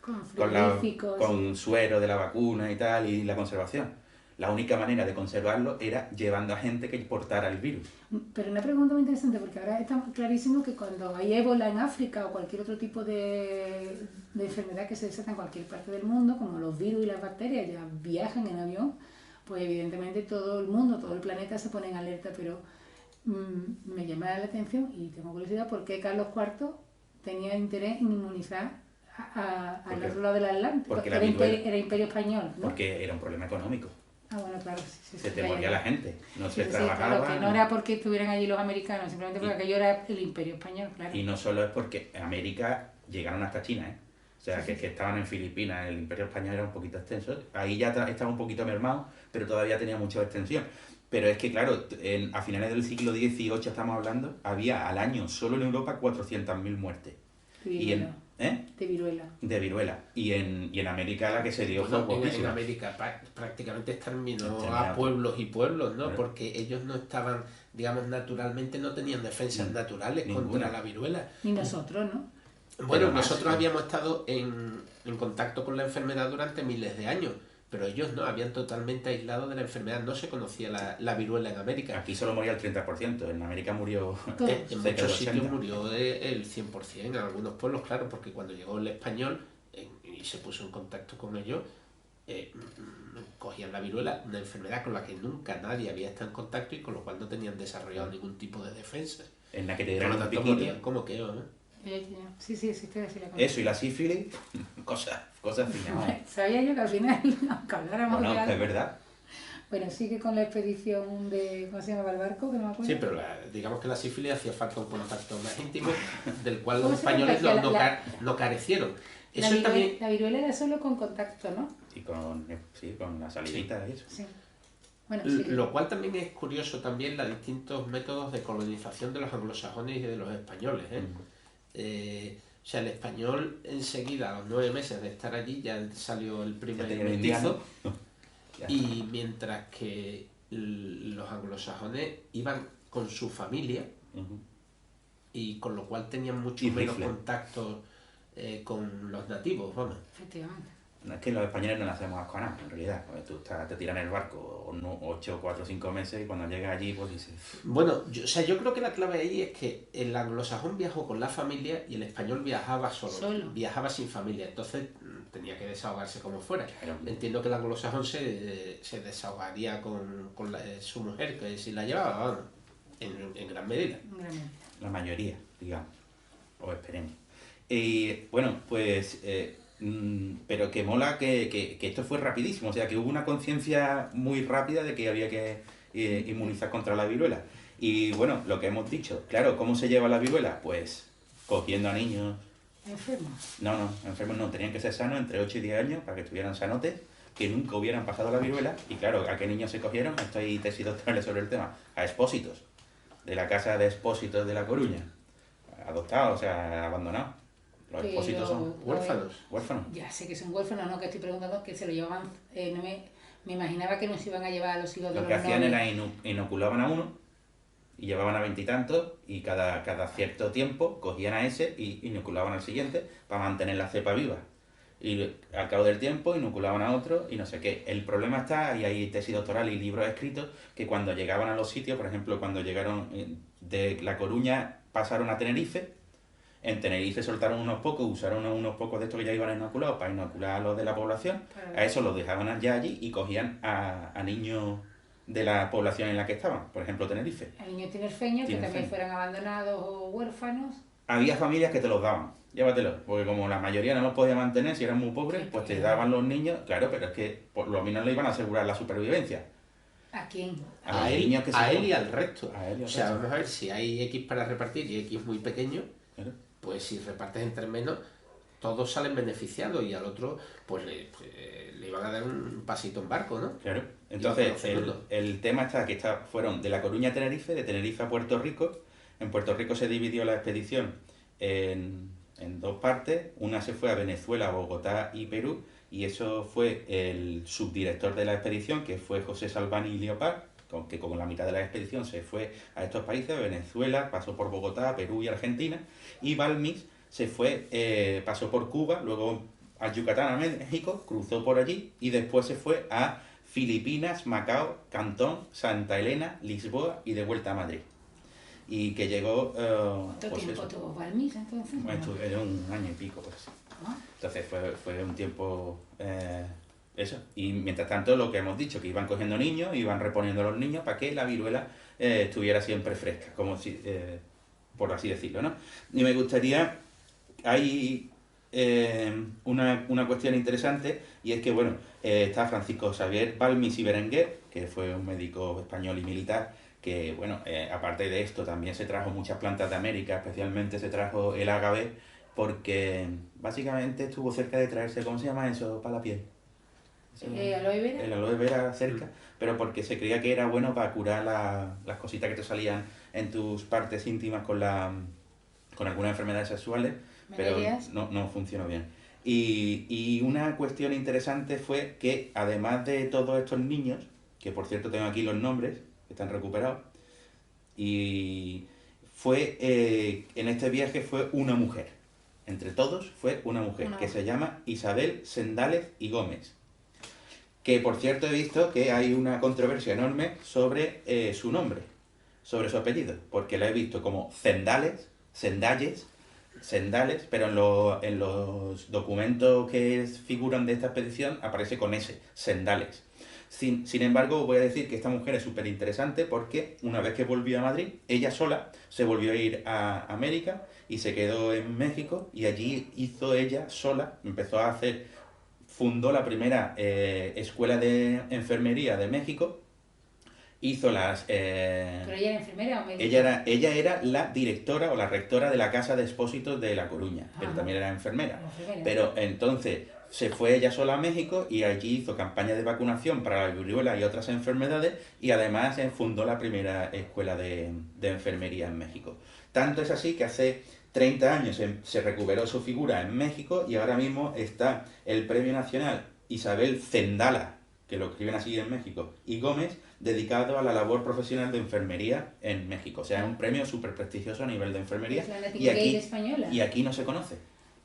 con suero de la vacuna y tal, y la conservación. La única manera de conservarlo era llevando a gente que portara el virus. Pero una pregunta muy interesante, porque ahora está clarísimo que cuando hay ébola en África o cualquier otro tipo de enfermedad que se desata en cualquier parte del mundo, como los virus y las bacterias ya viajan en avión, pues evidentemente todo el mundo, todo el planeta se pone en alerta, pero me llama la atención y tengo curiosidad por qué Carlos IV tenía interés en inmunizar al otro lado del Atlántico, porque era imperio español, ¿no? Porque era un problema económico. Ah, bueno, claro. Se te moría la gente, no se Sí, trabajaba. claro, que no era porque estuvieran allí los americanos, simplemente porque aquello era el imperio español, claro. Y no solo es porque en América llegaron hasta China, ¿eh? O sea, que estaban en Filipinas, el imperio español era un poquito extenso. Ahí ya estaba un poquito mermado, pero todavía tenía mucha extensión. Pero es que, claro, a finales del siglo XVIII estamos hablando, había al año solo en Europa 400.000 muertes. De viruela. De viruela. Y en América la que se dio fue poquísima. En América prácticamente exterminó a pueblos y pueblos, ¿no? Porque ellos no estaban, digamos, naturalmente no tenían defensas naturales contra la viruela. Ni nosotros, ¿no? Bueno, nosotros habíamos estado en contacto con la enfermedad durante miles de años, pero ellos no, habían totalmente aislado de la enfermedad, no se conocía la viruela en América. Aquí solo moría el 30%, en América murió... En muchos sitios murió el 100%, en algunos pueblos, claro, porque cuando llegó el español y se puso en contacto con ellos, cogían la viruela, una enfermedad con la que nunca nadie había estado en contacto y con lo cual no tenían desarrollado ningún tipo de defensa. En la que te Por dieron lo un tanto, piquito. morían como que, ¿no? Sí, existe así la cosa. Eso y la sífilis, cosas finas. Vamos. Sabía yo que al final, aunque habláramos Bueno, de algo... es verdad. Bueno, sigue con la expedición de... ¿Cómo se llamaba el barco? Que no me acuerdo. Sí, pero digamos que la sífilis hacía falta un contacto más íntimo, del cual los ¿Cómo se españoles contagia no carecieron. La Eso viruela, también... la viruela era solo con contacto, ¿no? Y con la salivita y eso. Sí. Bueno, sí. Lo cual también es curioso también los distintos métodos de colonización de los anglosajones y de los españoles. O sea, el español enseguida, a los 9 meses de estar allí, ya salió el primer tenía mestizo. Ya. Y mientras que los anglosajones iban con su familia, Ujú. y con lo cual tenían mucho Y menos rifle. contacto con los nativos, vamos. Efectivamente. No es que los españoles no le hacemos asco a nada, en realidad. Porque tú te tiras en el barco 8, 4, 5 meses y cuando llegas allí, pues dices... Bueno, yo creo que la clave ahí es que el anglosajón viajó con la familia y el español viajaba solo. Viajaba sin familia, entonces tenía que desahogarse como fuera. Claro. Entiendo que el anglosajón se desahogaría con su mujer, que si la llevaba, vamos, en gran medida. La mayoría, digamos. O esperemos. Y bueno, pues... pero que mola que esto fue rapidísimo, o sea que hubo una conciencia muy rápida de que había que inmunizar contra la viruela. Y bueno, lo que hemos dicho, claro, ¿cómo se lleva la viruela? Pues cogiendo a niños... Enfermos. No, enfermos no, tenían que ser sanos entre 8 y 10 años para que estuvieran sanotes, que nunca hubieran pasado la viruela. Y claro, ¿a qué niños se cogieron? Esto hay tesis doctorales sobre el tema. A expósitos, de la casa de expósitos de La Coruña. Adoptados, o sea, abandonados. Los expósitos son Huérfanos. huérfanos. Ya sé que son huérfanos, no, que estoy preguntando que se lo llevaban, no me imaginaba que nos iban a llevar a los hijos de Lo los que hacían nobles. era inoculaban a uno y llevaban a 20 y tantos y cada cierto tiempo cogían a ese y inoculaban al siguiente para mantener la cepa viva. Y al cabo del tiempo inoculaban a otro y no sé qué. El problema está, y hay tesis doctoral y libros escritos, que cuando llegaban a los sitios, por ejemplo, cuando llegaron de La Coruña, pasaron a Tenerife. En Tenerife soltaron unos pocos, usaron unos pocos de estos que ya iban inoculados para inocular a los de la población. A eso los dejaban ya allí y cogían a niños de la población en la que estaban, por ejemplo Tenerife. A niños tinerfeños que también fueran abandonados o huérfanos. Había familias que te los daban, llévatelos, porque como la mayoría no los podía mantener, si eran muy pobres, pues te daban los niños, claro, pero es que por lo menos le iban a asegurar la supervivencia. ¿A quién? A los él, niños que se a él cogen. y al resto. A él y al O sea, resto. vamos a ver, si hay X para repartir y X muy pequeño, Claro. pues si repartes entre menos, todos salen beneficiados y al otro pues le iban a dar un pasito en barco, ¿no? Claro. Entonces, conocerlo. el tema está que fueron de La Coruña a Tenerife, de Tenerife a Puerto Rico. En Puerto Rico se dividió la expedición en dos partes. Una se fue a Venezuela, Bogotá y Perú, y eso fue el subdirector de la expedición, que fue José Salvani Leopard, que con la mitad de la expedición se fue a estos países, Venezuela, pasó por Bogotá, Perú y Argentina, y Balmis se fue, pasó por Cuba, luego a Yucatán, a México, cruzó por allí y después se fue a Filipinas, Macao, Cantón, Santa Elena, Lisboa y de vuelta a Madrid. Y que llegó... ¿Cuánto pues tiempo eso, tuvo Balmis entonces? era un año y pico, pues. Ah, Entonces fue un tiempo... eso. Y mientras tanto, lo que hemos dicho, que iban cogiendo niños, iban reponiendo a los niños para que la viruela estuviera siempre fresca, como si, por así decirlo, ¿no? Y me gustaría... Hay una cuestión interesante, y es que, bueno, está Francisco Xavier Balmis y Berenguer, que fue un médico español y militar, que, bueno, aparte de esto, también se trajo muchas plantas de América, especialmente se trajo el agave, porque básicamente estuvo cerca de traerse, ¿cómo se llama eso para la piel? ¿Aloe vera? El aloe vera cerca, pero porque se creía que era bueno para curar las cositas que te salían en tus partes íntimas con algunas enfermedades sexuales, pero no funcionó bien. Y una cuestión interesante fue que, además de todos estos niños, que por cierto tengo aquí los nombres, que están recuperados, y en este viaje fue una mujer. Entre todos fue una mujer, que se llama Isabel Sendález y Gómez. Que por cierto he visto que hay una controversia enorme sobre su nombre, sobre su apellido, porque la he visto como Sendales, pero en los documentos que figuran de esta expedición aparece con S, Sendales. Sin embargo, voy a decir que esta mujer es súper interesante porque una vez que volvió a Madrid, ella sola se volvió a ir a América y se quedó en México y allí hizo ella sola, fundó la primera escuela de enfermería de México, hizo las... ¿Pero ella era enfermera o médica? Ella era la directora o la rectora de la Casa de Expósitos de La Coruña, pero Ajá. también era enfermera. Enfermera. Pero entonces se fue ella sola a México y allí hizo campañas de vacunación para la viruela y otras enfermedades y además fundó la primera escuela de enfermería en México. Tanto es así que hace 30 años se recuperó su figura en México y ahora mismo está el Premio Nacional Isabel Zendala, que lo escriben así en México, y Gómez, dedicado a la labor profesional de enfermería en México. O sea, es un premio súper prestigioso a nivel de enfermería. Es la Nightingale española. Y aquí no se conoce.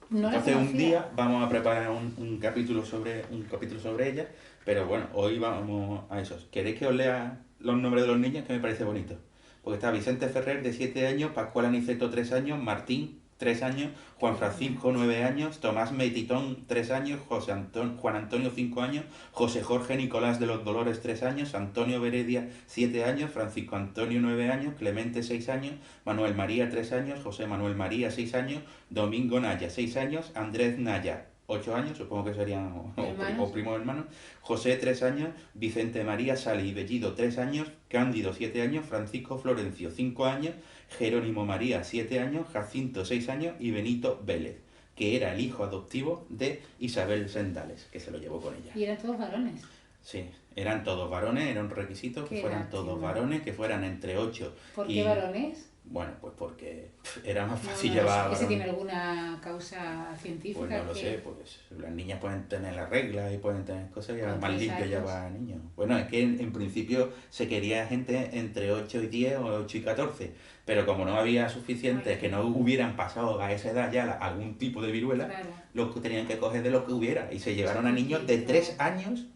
No la Entonces un conocía. día vamos a preparar un capítulo sobre ella, pero bueno, hoy vamos a eso. ¿Queréis que os lea los nombres de los niños? Que me parece bonito. Porque está Vicente Ferrer, de 7 años, Pascual Aniceto, 3 años, Martín, 3 años, Juan Francisco, 9 años, Tomás Meititón, 3 años, Juan Antonio, 5 años, José Jorge Nicolás de los Dolores, 3 años, Antonio Beredia, 7 años, Francisco Antonio, 9 años, Clemente, 6 años, Manuel María, 3 años, José Manuel María, 6 años, Domingo Naya, 6 años, Andrés Naya, 8 años, supongo que serían o primos hermanos, José, 3 años, Vicente María Sale y Bellido, 3 años, Cándido, 7 años, Francisco Florencio, 5 años, Jerónimo María, 7 años, Jacinto, 6 años y Benito Vélez, que era el hijo adoptivo de Isabel Sendales, que se lo llevó con ella. Y eran todos varones. Sí, eran todos varones, era un requisito que fueran todos varones, que fueran entre 8 ¿Por y... qué varones? Bueno, pues porque era más fácil No llevar... sé si tiene alguna causa científica. Pues no lo sé, pues las niñas pueden tener las reglas y pueden tener cosas y es Con más 3 limpio años. llevar niños. Bueno, es que en principio se quería gente entre 8 y 10 o 8 y 14, pero como no había suficientes que no hubieran pasado a esa edad ya algún tipo de viruela, Claro. los que tenían que coger de lo que hubiera y se llevaron a niños de 3 años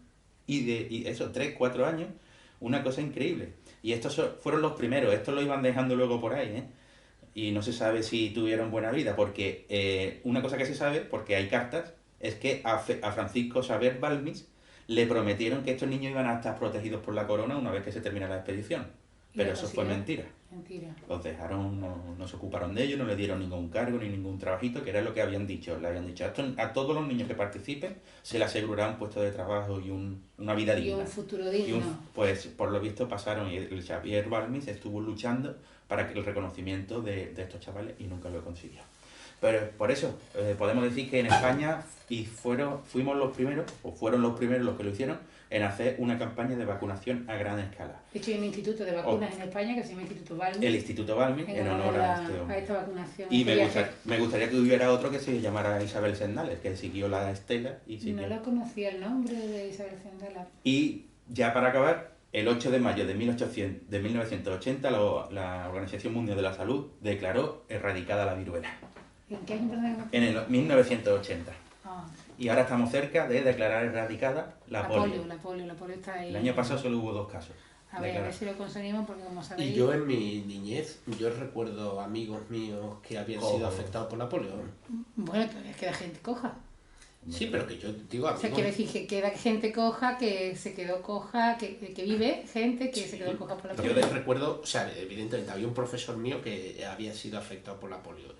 y eso, 3, 4 años, una cosa increíble. Y estos fueron los primeros, estos lo iban dejando luego por ahí, ¿eh? Y no se sabe si tuvieron buena vida, porque una cosa que se sabe, porque hay cartas, es que a Francisco Xavier Balmis le prometieron que estos niños iban a estar protegidos por la corona una vez que se terminara la expedición. Pero eso fue mentira. Mentira. Los dejaron, no se ocuparon de ellos, no le dieron ningún cargo ni ningún trabajito, que era lo que habían dicho. Le habían dicho a todos los niños que participen se les asegurará un puesto de trabajo y una vida digna. Y un futuro digno. Pues por lo visto pasaron y el Xavier Balmis estuvo luchando para que el reconocimiento de estos chavales y nunca lo consiguió. Pero por eso podemos decir que en España fuimos los primeros, o fueron los primeros los que lo hicieron, en hacer una campaña de vacunación a gran escala. De hecho, hay un instituto de vacunas en España que se llama Instituto Balmis. El Instituto Balmis, en honor a este hombre. A esta vacunación. Y me gustaría que hubiera otro que se llamara Isabel Sendales, que siguió la estela y siguió. No lo conocía el nombre de Isabel Sendala. Y ya para acabar, el 8 de mayo de 1980 la Organización Mundial de la Salud declaró erradicada la viruela. ¿En qué año, perdón? En el 1980. Ah, Y ahora estamos cerca de declarar erradicada la polio. La polio está ahí. El año pasado solo hubo 2 casos. A ver si lo conseguimos porque como sabéis... Y yo en mi niñez, yo recuerdo amigos míos que habían sido afectados por la polio. Bueno, todavía queda gente coja. Sí, pero que yo digo O amigos. sea, quiero decir que queda gente coja, que se quedó coja, que vive gente que se quedó coja por la polio. Yo recuerdo, o sea, evidentemente había un profesor mío que había sido afectado por la polio.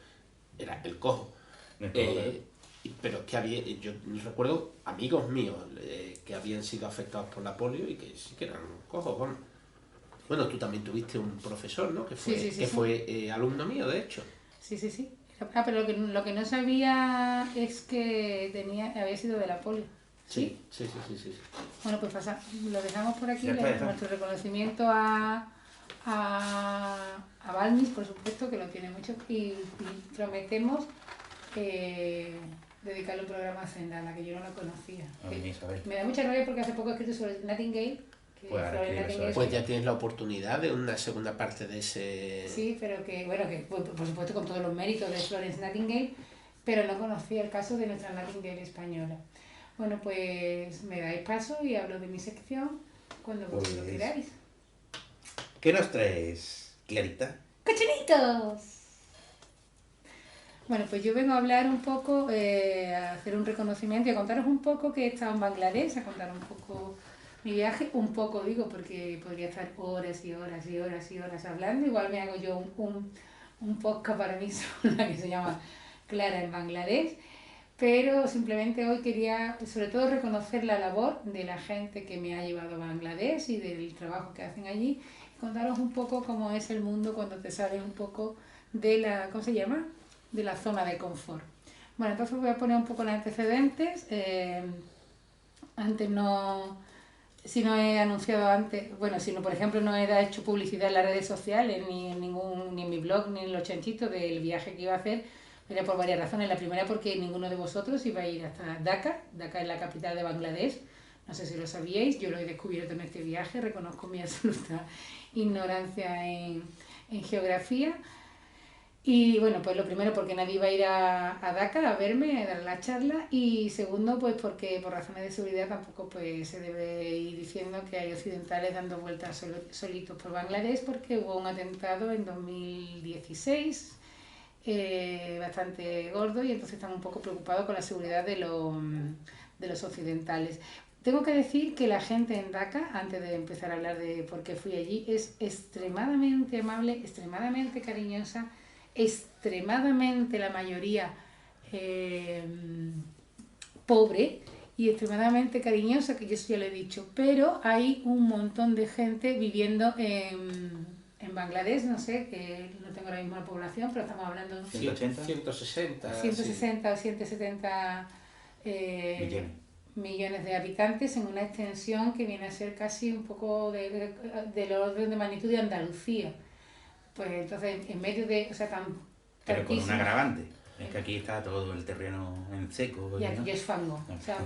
Era el cojo. Pero es que yo recuerdo amigos míos que habían sido afectados por la polio y que sí que eran cojos. Bueno, tú también tuviste un profesor, ¿no? Que fue alumno mío, de hecho. Sí. Pero lo que no sabía es que había sido de la polio. ¿Sí? Sí. Bueno, pues lo dejamos por aquí, Ya está. nuestro reconocimiento a Balmis, por supuesto, que lo tiene mucho, y prometemos dedicarle un programa a Zendala, que yo no la conocía. A mí, Isabel. Me da mucha rabia porque hace poco he escrito sobre Nightingale, que Pues ahora Florence escribe Nightingale. Pues ya tienes la oportunidad de una segunda parte de ese... Sí, pero que por supuesto con todos los méritos de Florence Nightingale, pero no conocía el caso de nuestra Nightingale española. Bueno, pues me dais paso y hablo de mi sección cuando vosotros queráis. ¿Qué nos traes, Clarita? ¡Cochinitos! Bueno, pues yo vengo a hablar un poco, a hacer un reconocimiento y a contaros un poco que he estado en Bangladesh, a contar un poco Mi viaje un poco, digo, porque podría estar horas y horas y horas y horas hablando. Igual me hago yo un podcast para mí sola que se llama Clara en Bangladesh. Pero simplemente hoy quería sobre todo reconocer la labor de la gente que me ha llevado a Bangladesh y del trabajo que hacen allí. Y contaros un poco cómo es el mundo cuando te sales un poco de la, ¿cómo se llama? De la zona de confort. Bueno, entonces voy a poner un poco los antecedentes. Antes no, si no he anunciado antes, bueno, si no, por ejemplo, no he hecho publicidad en las redes sociales, ni en mi blog, ni en los chanchitos del viaje que iba a hacer, era por varias razones. La primera porque ninguno de vosotros iba a ir hasta Dhaka. Dhaka es la capital de Bangladesh. No sé si lo sabíais, yo lo he descubierto en este viaje, reconozco mi absoluta ignorancia en geografía. Y bueno, pues lo primero porque nadie iba a ir a Dhaka a verme, a dar la charla, y segundo pues porque por razones de seguridad tampoco pues se debe ir diciendo que hay occidentales dando vueltas solitos por Bangladesh, porque hubo un atentado en 2016 bastante gordo, y entonces están un poco preocupados con la seguridad de los occidentales. Tengo que decir que la gente en Dhaka, antes de empezar a hablar de por qué fui allí, es extremadamente amable, extremadamente cariñosa, extremadamente la mayoría pobre y extremadamente cariñosa, que yo eso ya lo he dicho, pero hay un montón de gente viviendo en Bangladesh, no sé, que no tengo ahora mismo la población, pero estamos hablando de 160, 160 o 170 millones de habitantes en una extensión que viene a ser casi un poco del orden de magnitud de Andalucía. Pues entonces, en medio de, o sea, pero con un agravante, es que aquí está todo el terreno en seco. Y aquí es fango. O sea,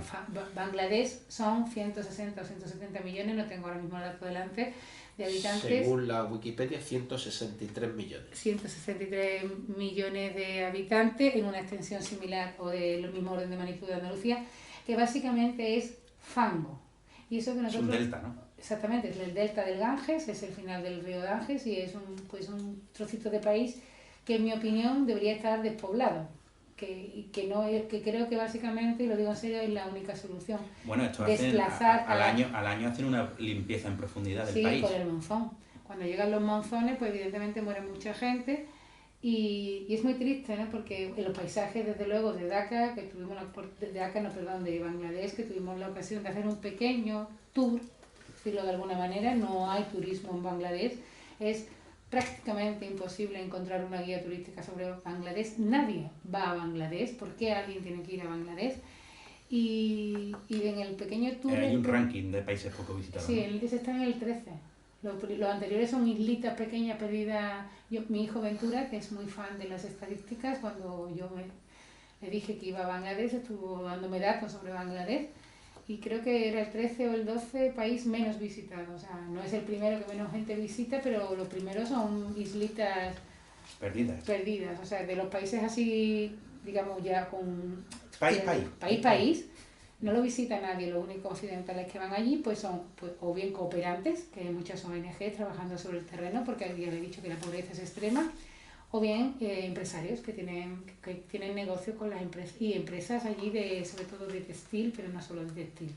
Bangladesh son 160 o 170 millones, no tengo ahora mismo el dato delante, de habitantes. Según la Wikipedia, 163 millones. 163 millones de habitantes en una extensión similar o de los mismos orden de magnitud de Andalucía, que básicamente es fango. Y eso que nosotros, es un delta, ¿no? Exactamente, es el delta del Ganges, es el final del río Ganges, y es un trocito de país que en mi opinión debería estar despoblado, que creo que básicamente, y lo digo en serio, es la única solución. Bueno, esto desplazar al año hacen una limpieza en profundidad del país. Sí, con el monzón. Cuando llegan los monzones, pues evidentemente muere mucha gente, y es muy triste, ¿no? Porque en los paisajes, desde luego, de Dhaka, de Bangladesh, que tuvimos la ocasión de hacer un pequeño tour, decirlo de alguna manera, no hay turismo en Bangladesh, es prácticamente imposible encontrar una guía turística sobre Bangladesh, nadie va a Bangladesh, ¿por qué alguien tiene que ir a Bangladesh? Y en el pequeño tour... Hay un ranking de países poco visitados. Sí, ese está en el 13. Los anteriores son islitas pequeñas perdidas. Mi hijo Ventura, que es muy fan de las estadísticas, cuando yo le dije que iba a Bangladesh, estuvo dándome datos sobre Bangladesh, y creo que era el 13 o el 12 país menos visitado. O sea, no es el primero que menos gente visita, pero los primeros son islitas perdidas. O sea, de los países así, digamos, ya con... País, no lo visita nadie. Los únicos occidentales que van allí pues son o bien cooperantes, que hay muchas ONG trabajando sobre el terreno, porque ya le he dicho que la pobreza es extrema, o bien empresarios que tienen negocio con las empresas, y empresas allí sobre todo de textil, pero no solo de textil.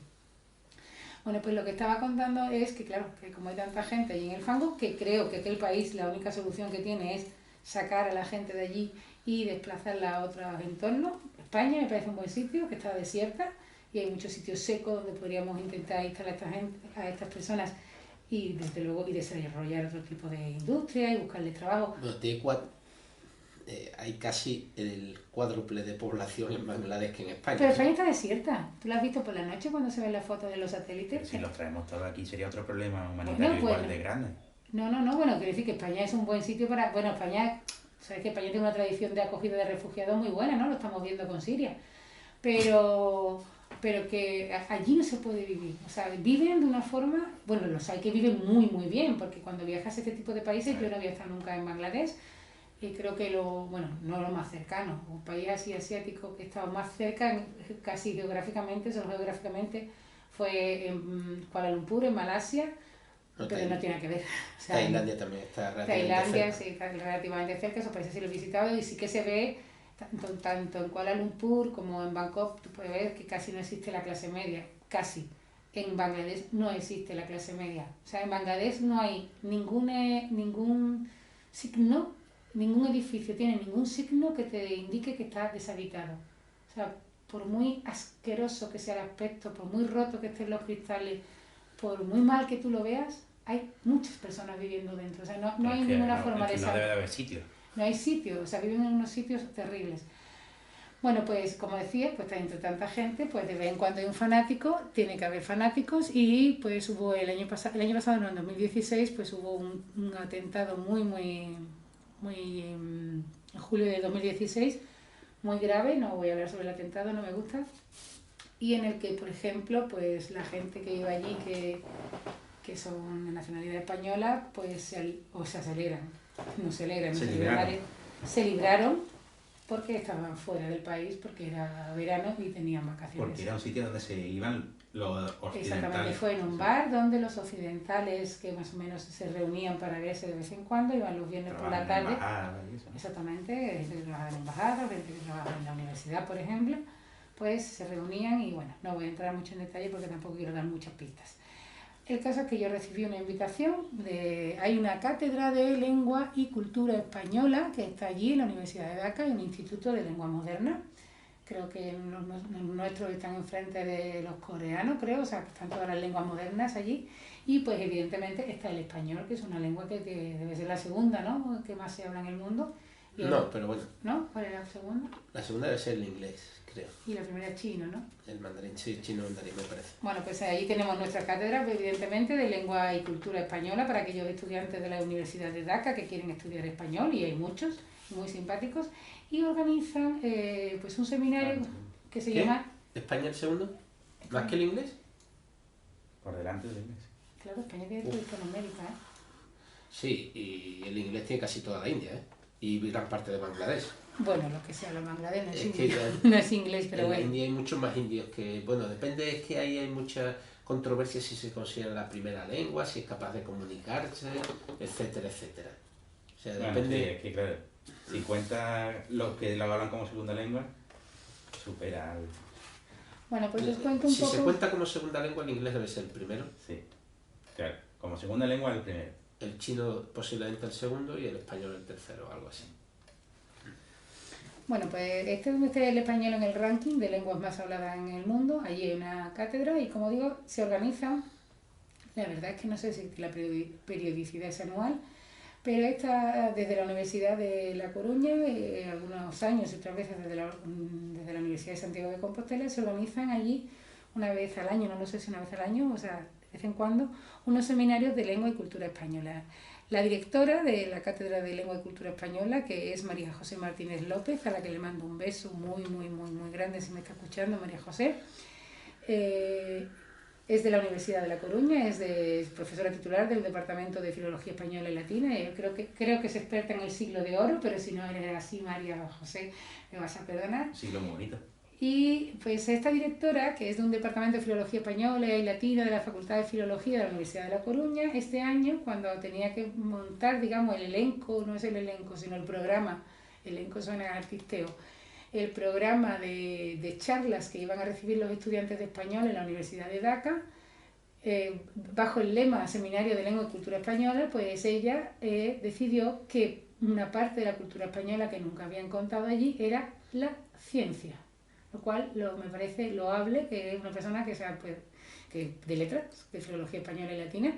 Bueno, pues lo que estaba contando es que, claro, que como hay tanta gente allí en el fango, que creo que aquel país la única solución que tiene es sacar a la gente de allí y desplazarla a otros entornos. España me parece un buen sitio, que está desierta, y hay muchos sitios secos donde podríamos intentar instalar a estas personas y desde luego desarrollar otro tipo de industria y buscarles trabajo. Bueno, hay casi el cuádruple de población en Bangladesh que en España. Pero España está desierta. ¿Tú lo has visto por la noche cuando se ven las fotos de los satélites? Pero si los traemos todos aquí sería otro problema humanitario igual de grande. No, bueno, quiero decir que España es un buen sitio para... Bueno, España, sabes que España tiene una tradición de acogida de refugiados muy buena, ¿no? Lo estamos viendo con Siria. Pero que allí no se puede vivir. O sea, viven de una forma... Bueno, los hay que viven muy, muy bien, porque cuando viajas a este tipo de países, yo no había estado nunca en Bangladesh, y creo que no lo más cercano, un país así asiático que estaba más cerca, casi geográficamente, solo geográficamente, fue en Kuala Lumpur, en Malasia, pero no tiene que ver. O sea, Tailandia también está relativamente Tailandia, cerca. sí, está relativamente cerca, esos países sí los he visitado, y sí que se ve, tanto en Kuala Lumpur como en Bangkok, tú puedes ver que casi no existe la clase media, casi. en Bangladesh no existe la clase media. O sea, en Bangladesh no hay ningún signo, ningún edificio tiene ningún signo que te indique que está deshabitado. O sea, por muy asqueroso que sea el aspecto, por muy roto que estén los cristales, por muy mal que tú lo veas, hay muchas personas viviendo dentro. O sea, no hay ninguna forma de saber. No debe de haber sitio. No hay sitio, o sea, viven en unos sitios terribles. Bueno, pues como decía, pues entre tanta gente, pues de vez en cuando hay un fanático, tiene que haber fanáticos y pues hubo el año pasado, no, en 2016, pues hubo un atentado en julio de 2016, muy grave, no voy a hablar sobre el atentado, no me gusta, y en el que, por ejemplo, pues la gente que iba allí, que son de nacionalidad española, pues se libraron porque estaban fuera del país, porque era verano y tenían vacaciones. Porque era un sitio donde se iban los occidentales. Exactamente, fue en un bar donde los occidentales, que más o menos se reunían para verse de vez en cuando, iban los viernes por la tarde. Exactamente, gente que trabajaba en la embajada, gente que trabajaba en la universidad, por ejemplo, pues se reunían y bueno, no voy a entrar mucho en detalle porque tampoco quiero dar muchas pistas. El caso es que yo recibí una invitación, hay una cátedra de lengua y cultura española que está allí en la Universidad de Daca, hay un instituto de lengua moderna. Creo que los nuestros están enfrente de los coreanos, creo, o sea, que están todas las lenguas modernas allí. Y pues evidentemente está el español, que es una lengua que debe ser la segunda, ¿no?, que más se habla en el mundo. Pero bueno. ¿No? ¿Cuál es la segunda? La segunda debe ser el inglés, creo. Y la primera es chino, ¿no? El mandarín, sí, chino-mandarín me parece. Bueno, pues ahí tenemos nuestra cátedra, evidentemente, de lengua y cultura española para aquellos estudiantes de la Universidad de Daca que quieren estudiar español, y hay muchos, muy simpáticos, y organizan pues un seminario que se llama... ¿España el segundo? ¿Más que el inglés? Por delante del inglés. Claro, España tiene todo Hispanoamérica, ¿eh? Sí, y el inglés tiene casi toda la India, ¿eh? Y gran parte de Bangladesh. Bueno, lo que sea, los Bangladesh no es inglés. No es inglés, pero bueno. En la India hay muchos más indios que... Bueno, depende, es que ahí hay mucha controversia si se considera la primera lengua, si es capaz de comunicarse, etcétera, etcétera. O sea, depende... Sí, es que claro, si cuenta los que lo hablan como segunda lengua, supera al... Bueno, pues os cuento un poco... Si se cuenta como segunda lengua, el inglés debe ser el primero. Sí, claro, como segunda lengua el primero. El chino posiblemente el segundo y el español el tercero, algo así. Bueno, pues este es donde está el español en el ranking de lenguas más habladas en el mundo. Allí hay una cátedra y, como digo, se organizan. La verdad es que no sé si la periodicidad es anual, pero esta desde la Universidad de La Coruña, algunos años y otras veces desde la Universidad de Santiago de Compostela, se organizan allí una vez al año, no lo sé si una vez al año, o sea, de vez en cuando, unos seminarios de lengua y cultura española. La directora de la Cátedra de Lengua y Cultura Española, que es María José Martínez López, a la que le mando un beso muy, muy, muy, muy grande si me está escuchando, María José, es de la Universidad de La Coruña, es profesora titular del Departamento de Filología Española y Latina. Yo creo que es experta en el Siglo de Oro, pero si no eres así, María José, me vas a perdonar. Siglo muy bonito. Y pues esta directora, que es de un departamento de Filología Española y Latina de la Facultad de Filología de la Universidad de La Coruña, este año, cuando tenía que montar, digamos, el elenco, no es el elenco, sino el programa, elenco suena artisteo, el programa de charlas que iban a recibir los estudiantes de español en la Universidad de Daca, bajo el lema Seminario de Lengua y Cultura Española, pues ella decidió que una parte de la cultura española que nunca habían contado allí era la ciencia. Lo cual me parece loable que una persona que sea que de letras, de filología española y latina,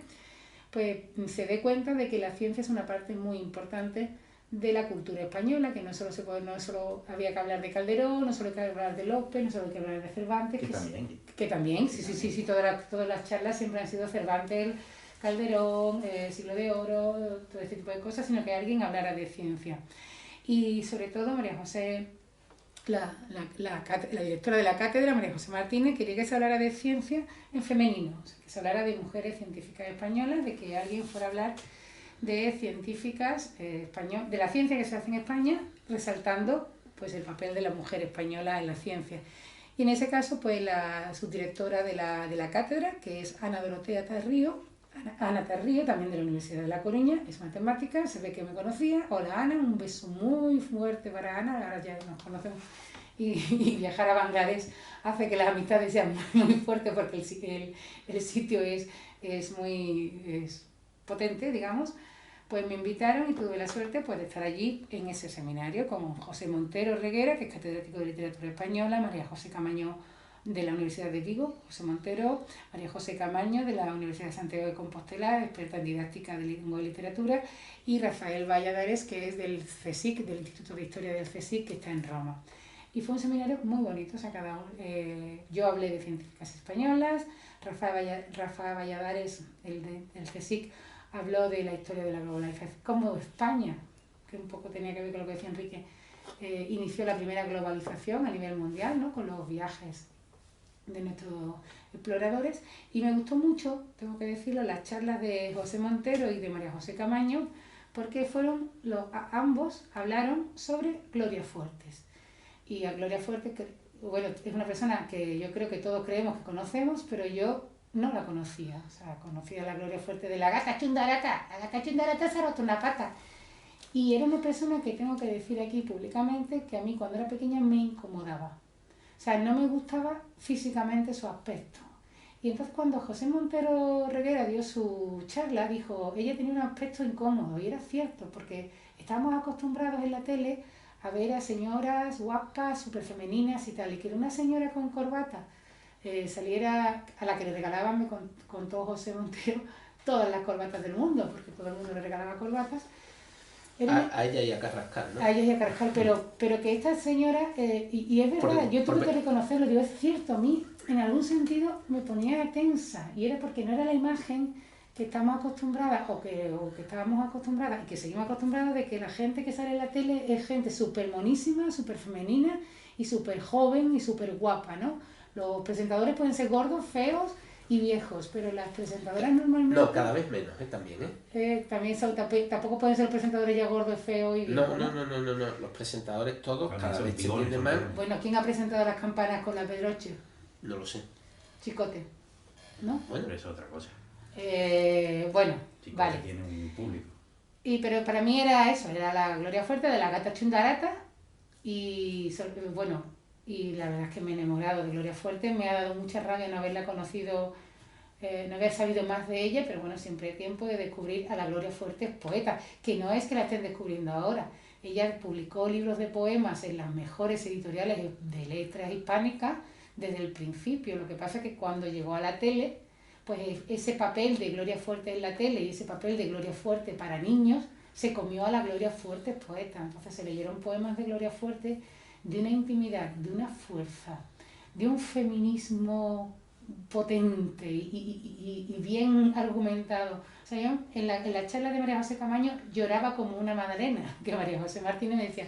pues se dé cuenta de que la ciencia es una parte muy importante de la cultura española, que no solo había que hablar de Calderón, no solo hay que hablar de Lope, no solo hay que hablar de Cervantes, que también, sí, todas las charlas siempre han sido Cervantes, Calderón, Siglo de Oro, todo este tipo de cosas, sino que alguien hablara de ciencia. Y sobre todo María José, la directora de la cátedra, María José Martínez, quería que se hablara de ciencia en femenino, o sea, que se hablara de mujeres científicas españolas, de que alguien fuera a hablar de científicas de la ciencia que se hace en España, resaltando pues el papel de la mujer española en la ciencia. Y en ese caso, pues la subdirectora de la cátedra, que es Ana Dorotea Tarrío, Ana Tarrío, también de la Universidad de La Coruña, es matemática, se ve que me conocía. Hola Ana, un beso muy fuerte para Ana, ahora ya nos conocemos y viajar a Bangladesh hace que las amistades sean muy fuertes porque el sitio es muy potente, digamos. Pues me invitaron y tuve la suerte pues, de estar allí en ese seminario con José Montero Reguera, que es catedrático de literatura española, María José Camaño de la Universidad de Vigo, José Montero, María José Camaño de la Universidad de Santiago de Compostela, experta en didáctica de lengua y literatura, y Rafael Valladares, que es del CSIC, del Instituto de Historia del CSIC, que está en Roma. Y fue un seminario muy bonito, o sea, yo hablé de científicas españolas, Rafael Valladares, el CSIC, habló de la historia de la globalización, como España, que un poco tenía que ver con lo que decía Enrique, inició la primera globalización a nivel mundial, ¿no? Con los viajes de nuestros exploradores, y me gustó mucho, tengo que decirlo, las charlas de José Montero y de María José Camaño, porque ambos hablaron sobre Gloria Fuertes. Y a Gloria Fuertes, bueno, es una persona que yo creo que todos creemos que conocemos, pero yo no la conocía. O sea, conocía a la Gloria Fuertes de la gata chundarata. La gata chundarata se ha roto una pata. Y era una persona que tengo que decir aquí públicamente que a mí cuando era pequeña me incomodaba. O sea, no me gustaba físicamente su aspecto. Y entonces cuando José Montero Reguera dio su charla, dijo, ella tenía un aspecto incómodo. Y era cierto, porque estábamos acostumbrados en la tele a ver a señoras guapas, súper femeninas y tal. Y que era una señora con corbata saliera, a la que le regalaban, me contó José Montero, todas las corbatas del mundo, porque todo el mundo le regalaba corbatas. A ella y a Carrascal, ¿no? A ella y a Carrascal, pero que esta señora, y es verdad, yo tuve que reconocerlo, digo, es cierto, a mí en algún sentido me ponía tensa, y era porque no era la imagen que estamos acostumbradas, o que estábamos acostumbradas, y que seguimos acostumbradas, de que la gente que sale en la tele es gente súper monísima, súper femenina, y súper joven, y súper guapa, ¿no? Los presentadores pueden ser gordos, feos y viejos, pero las presentadoras normalmente... No, cada vez menos, también, también tampoco pueden ser presentadores ya gordos, feos y viejos, no, los presentadores todos cada vez se bigones, tienden más... Bueno, ¿quién ha presentado las campanas con la Pedroche? No lo sé. Chicote, ¿no? Bueno, Pero eso es otra cosa. Bueno, Chicote vale. tiene un público. Pero para mí era eso, era la Gloria Fuerte de la gata chundarata y bueno... Y la verdad es que me he enamorado de Gloria Fuertes, me ha dado mucha rabia no haberla conocido, no haber sabido más de ella, pero bueno, siempre hay tiempo de descubrir a la Gloria Fuertes poeta, que no es que la estén descubriendo ahora. Ella publicó libros de poemas en las mejores editoriales de letras hispánicas desde el principio. Lo que pasa es que cuando llegó a la tele, pues ese papel de Gloria Fuertes en la tele y ese papel de Gloria Fuertes para niños se comió a la Gloria Fuertes poeta. Entonces se leyeron poemas de Gloria Fuertes de una intimidad, de una fuerza, de un feminismo potente y bien argumentado. O sea, yo en la charla de María José Camaño lloraba como una magdalena, que María José Martínez me decía,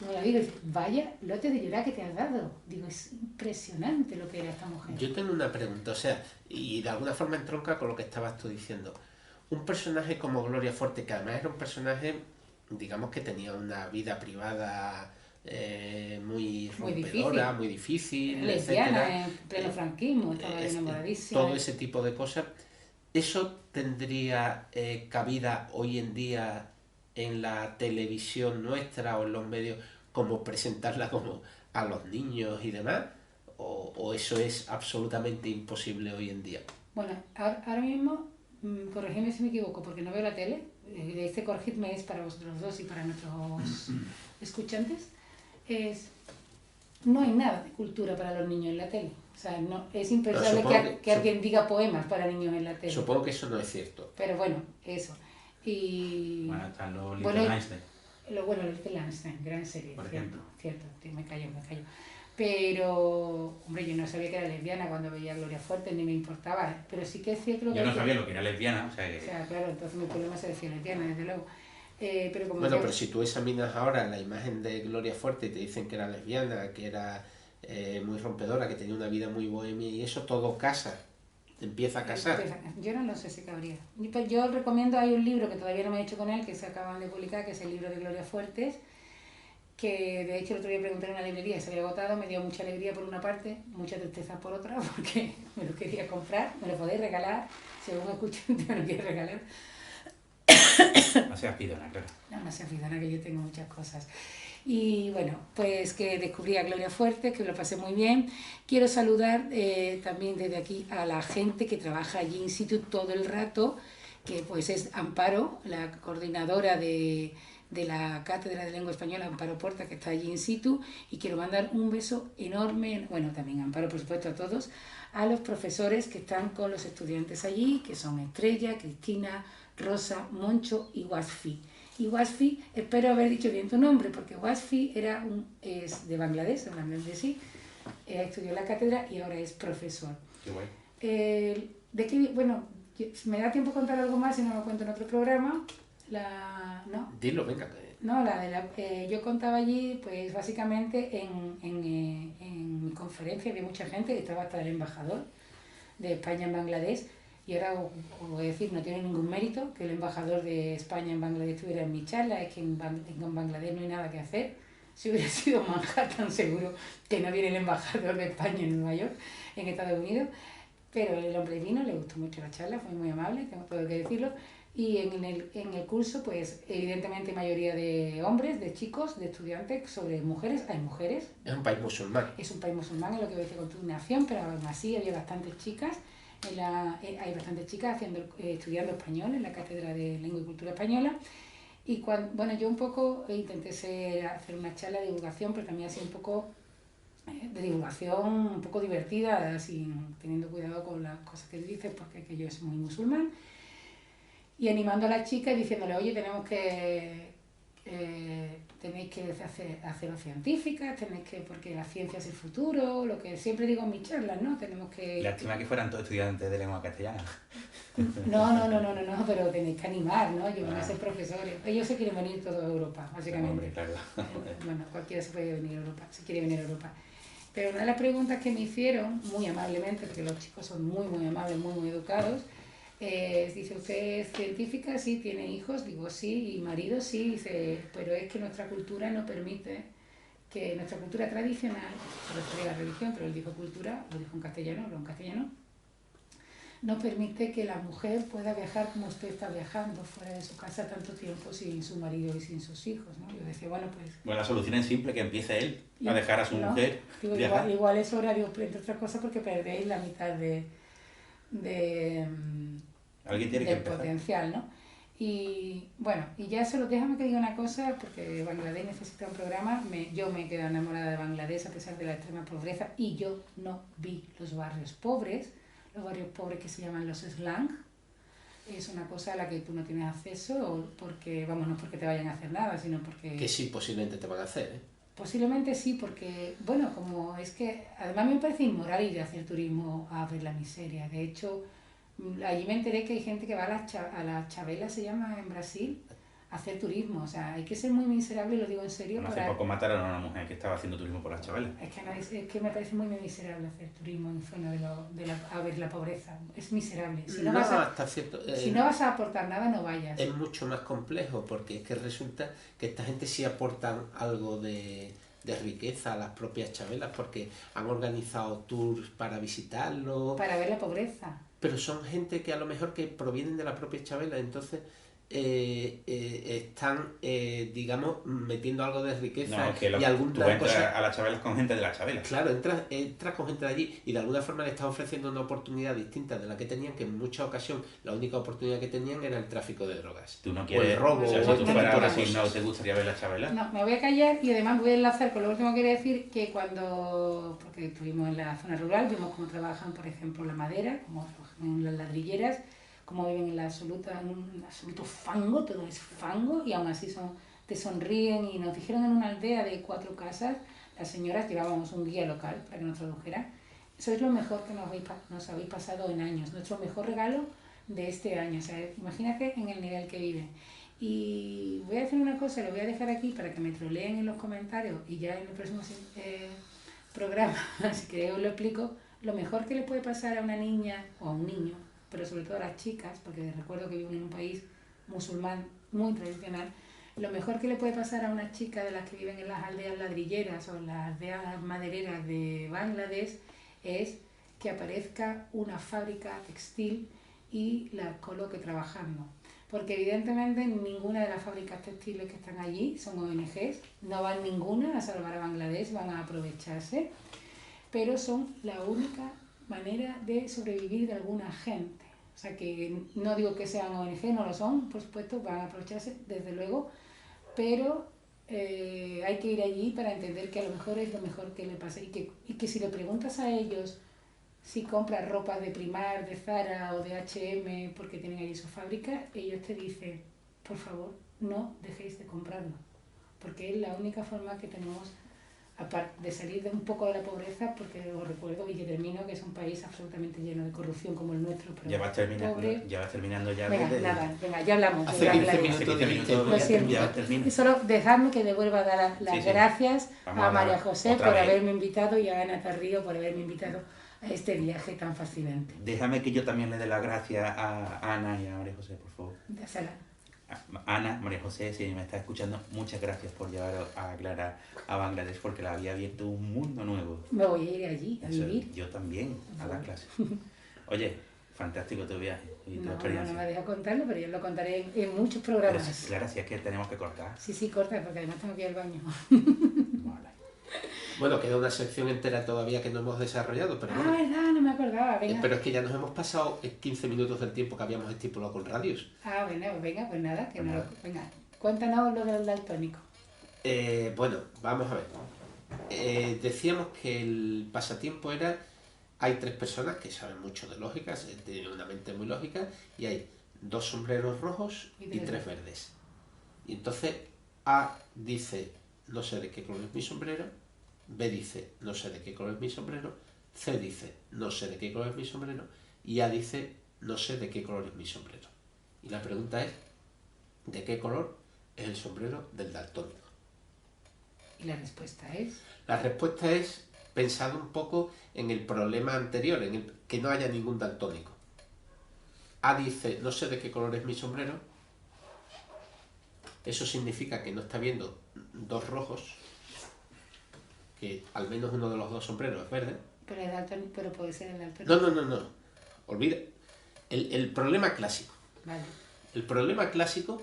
me lo digo, dice, vaya lote de llorar que te has dado. Digo, es impresionante lo que era esta mujer. Yo tengo una pregunta, o sea, y de alguna forma entronca con lo que estabas tú diciendo. Un personaje como Gloria Fuerte, que además era un personaje, digamos que tenía una vida privada... muy rompedora, muy difícil, lesbiana, etcétera. en pleno franquismo, estaba enamoradísima. Todo ese tipo de cosas. ¿Eso tendría cabida hoy en día en la televisión nuestra o en los medios, como presentarla como a los niños y demás? ¿O eso es absolutamente imposible hoy en día? Bueno, ahora mismo, corregidme si me equivoco, porque no veo la tele, este corregidme es para vosotros dos y para nuestros escuchantes. No hay nada de cultura para los niños en la tele. O sea, no, es impensable que alguien diga poemas para niños en la tele. Supongo que eso no es cierto. Pero bueno, eso. Y... Bueno, están los Little Einstein. Bueno, Little Einstein, gran serie. Por ejemplo. Cierto, me callo. Pero, hombre, yo no sabía que era lesbiana cuando veía a Gloria Fuertes, ni me importaba. Pero sí que es cierto que... Yo no sabía lo que era lesbiana, o sea que... O sea, claro, entonces mi problema se decía lesbiana, desde luego. Pero si tú examinas ahora la imagen de Gloria Fuerte y te dicen que era lesbiana, que era muy rompedora, que tenía una vida muy bohemia y eso, todo casa, empieza a casar. Yo no lo sé si cabría. Yo recomiendo, hay un libro que todavía no me he hecho con él, que se acaban de publicar, que es el libro de Gloria Fuertes, que de hecho el otro día pregunté en una librería y se había agotado, me dio mucha alegría por una parte, mucha tristeza por otra, porque me lo quería comprar, me lo podéis regalar, si algún escuchante me lo quiere regalar. No seas pidona, claro. No seas pidona, que yo tengo muchas cosas. Y bueno, pues que descubrí a Gloria Fuertes, que lo pasé muy bien. Quiero saludar también desde aquí a la gente que trabaja allí in situ todo el rato, que pues es Amparo, la coordinadora de la Cátedra de Lengua Española, Amparo Porta, que está allí in situ, y quiero mandar un beso enorme, bueno, también Amparo, por supuesto, a todos, a los profesores que están con los estudiantes allí, que son Estrella, Cristina, Rosa, Moncho y Wasfi. Y Wasfi, espero haber dicho bien tu nombre, porque Wasfi es de Bangladesh, sí, estudió en la cátedra y ahora es profesor. Qué guay. Bueno, me da tiempo contar algo más si no lo cuento en otro programa. ¿No? Dilo, venga. No, yo contaba allí, pues básicamente en mi conferencia había mucha gente, estaba hasta el embajador de España en Bangladesh, y ahora os voy a decir, no tiene ningún mérito que el embajador de España en Bangladesh estuviera en mi charla, es que en Bangladesh no hay nada que hacer. Si hubiera sido Manhattan, seguro que no viene el embajador de España en Nueva York, en Estados Unidos, pero el hombre vino, le gustó mucho la charla, fue muy amable, tengo todo que decirlo. Y en el curso, pues evidentemente mayoría de hombres, de chicos, de estudiantes, sobre mujeres, hay mujeres. Es un país musulmán. Es un país musulmán, es lo que voy a decir con tu nación, pero aún así había bastantes chicas, hay bastantes chicas estudiando español en la Cátedra de Lengua y Cultura Española. Y bueno, yo un poco intenté hacer una charla de divulgación, pero también así un poco de divulgación un poco divertida, teniendo cuidado con las cosas que dices, porque yo soy muy musulmán. Y animando a las chicas y diciéndole, oye, tenéis que haceros científicas, porque la ciencia es el futuro, lo que siempre digo en mis charlas, ¿no? Tenemos que... Lástima que fueran todos estudiantes de lengua castellana. No, pero tenéis que animar, ¿no? Yo van a ser profesores. Ellos se quieren venir todos a Europa, básicamente. Hombre, claro. Bueno, cualquiera se puede venir a Europa, se quiere venir a Europa. Pero una de las preguntas que me hicieron, muy amablemente, porque los chicos son muy, muy amables, muy, muy educados, dice, ¿usted es científica? Sí, ¿tiene hijos? Digo, sí, y marido, sí. Dice, pero es que nuestra cultura no permite, que nuestra cultura tradicional, se refiere a la religión, pero él dijo cultura, lo dijo en castellano, no permite que la mujer pueda viajar como usted está viajando, fuera de su casa tanto tiempo sin su marido y sin sus hijos, ¿no? Yo decía, bueno, pues... Bueno, la solución es simple, que empiece él a dejar a su mujer viajar. Igual es hora de otras cosas porque perdéis la mitad de Alguien tiene que empezar. Potencial, ¿no? Y bueno, y ya solo déjame que diga una cosa, porque Bangladesh necesita un programa. Yo me he quedado enamorada de Bangladesh a pesar de la extrema pobreza, y yo no vi los barrios pobres que se llaman los slang. Es una cosa a la que tú no tienes acceso, porque, vamos, no es porque te vayan a hacer nada, sino porque... Que sí, posiblemente te van a hacer, ¿eh? Posiblemente sí, porque, bueno, como es que además me parece inmoral ir a hacer turismo a ver la miseria. De hecho, allí me enteré que hay gente que va a la Chavela, se llama en Brasil, a hacer turismo. O sea, hay que ser muy miserable, lo digo en serio. Bueno, hace poco mataron a una mujer que estaba haciendo turismo por las Chavelas. Es que me parece muy miserable hacer turismo en zona a ver la pobreza. Es miserable. Si no vas a aportar nada, no vayas. Es mucho más complejo, porque es que resulta que esta gente sí aportan algo de riqueza a las propias Chavelas, porque han organizado tours para visitarlo. Para ver la pobreza. Pero son gente que a lo mejor que provienen de la propia Chabela, entonces están, digamos, metiendo algo de riqueza. No, es que y algún tú entras a las Chavelas con gente de las Chavelas. Claro, entras con gente de allí y de alguna forma le estás ofreciendo una oportunidad distinta de la que tenían, que en muchas ocasiones la única oportunidad que tenían era el tráfico de drogas. Tú no quieres, o el robo. O sea, si tú fueras ahora sí, ¿no te gustaría ver las Chavelas? No, me voy a callar, y además voy a enlazar con lo último que quería decir, que porque estuvimos en la zona rural, vimos cómo trabajan, por ejemplo, la madera, cómo trabajan en las ladrilleras, cómo viven en un absoluto fango, todo es fango, y aún así te sonríen. Y nos dijeron en una aldea de 4 casas, las señoras llevábamos un guía local para que nos tradujera, eso es lo mejor que nos habéis pasado en años, nuestro mejor regalo de este año. O sea, imagínate en el nivel que viven. Y voy a hacer una cosa, lo voy a dejar aquí para que me troleen en los comentarios, y ya en el próximo programa, si queréis os lo explico. Lo mejor que le puede pasar a una niña o a un niño, pero sobre todo a las chicas, porque recuerdo que viven en un país musulmán muy tradicional, lo mejor que le puede pasar a una chica de las que viven en las aldeas ladrilleras o en las aldeas madereras de Bangladesh es que aparezca una fábrica textil y la coloque trabajando. porque evidentemente ninguna de las fábricas textiles que están allí son ONGs, no van ninguna a salvar a Bangladesh, van a aprovecharse, pero son la única manera de sobrevivir de alguna gente. O sea que no digo que sean ONG, no lo son, por supuesto, van a aprovecharse, desde luego, pero hay que ir allí para entender que a lo mejor es lo mejor que le pasa y que si le preguntas a ellos si compras ropa de Primark, de Zara o de H&M porque tienen allí su fábrica, ellos te dicen, por favor, no dejéis de comprarlo, porque es la única forma que tenemos aparte de salir de un poco de la pobreza, porque os recuerdo y que termino que es un país absolutamente lleno de corrupción como el nuestro, pero Ya vas terminando ya. Venga, nada, venga, ya hablamos. Hace 15 minutos. Lo siento. Y solo dejadme que devuelva a dar las gracias a María José por haberme invitado y a Ana Tarrío por haberme invitado a este viaje tan fascinante. Déjame que yo también le dé las gracias a Ana y a María José, por favor. Dásela. Ana, María José, si me está escuchando, muchas gracias por llevar a Clara a Bangladesh porque le había abierto un mundo nuevo. Me voy a ir allí a vivir. Yo también, a la clase. Oye, fantástico tu viaje y tu No experiencia. me deja contarlo, pero yo lo contaré en muchos programas. Pero, Clara, si es que tenemos que cortar. Sí, corta, porque además tengo que ir al baño. Vale. Bueno, queda una sección entera todavía que no hemos desarrollado, pero bueno. Verdad, no me acordaba, venga. Pero es que ya nos hemos pasado 15 minutos del tiempo que habíamos estipulado con radios. Venga, pues nada, Pues nada. venga, cuéntanos lo del daltónico. Bueno, vamos a ver. Decíamos que el pasatiempo era, hay 3 personas que saben mucho de lógica, tienen una mente muy lógica, y hay 2 sombreros rojos y 3 verdes. Y entonces A dice, no sé de qué color es mi sombrero, B dice, no sé de qué color es mi sombrero, C dice, no sé de qué color es mi sombrero, y A dice, no sé de qué color es mi sombrero. Y la pregunta es, ¿de qué color es el sombrero del daltónico? Y la respuesta es... La respuesta es, pensado un poco en el problema anterior, en el que no haya ningún daltónico. A dice, no sé de qué color es mi sombrero. Eso significa que no está viendo 2 rojos, que al menos uno de los 2 sombreros es verde. Pero puede ser el daltónico. No. Olvida. El problema clásico. Vale. El problema clásico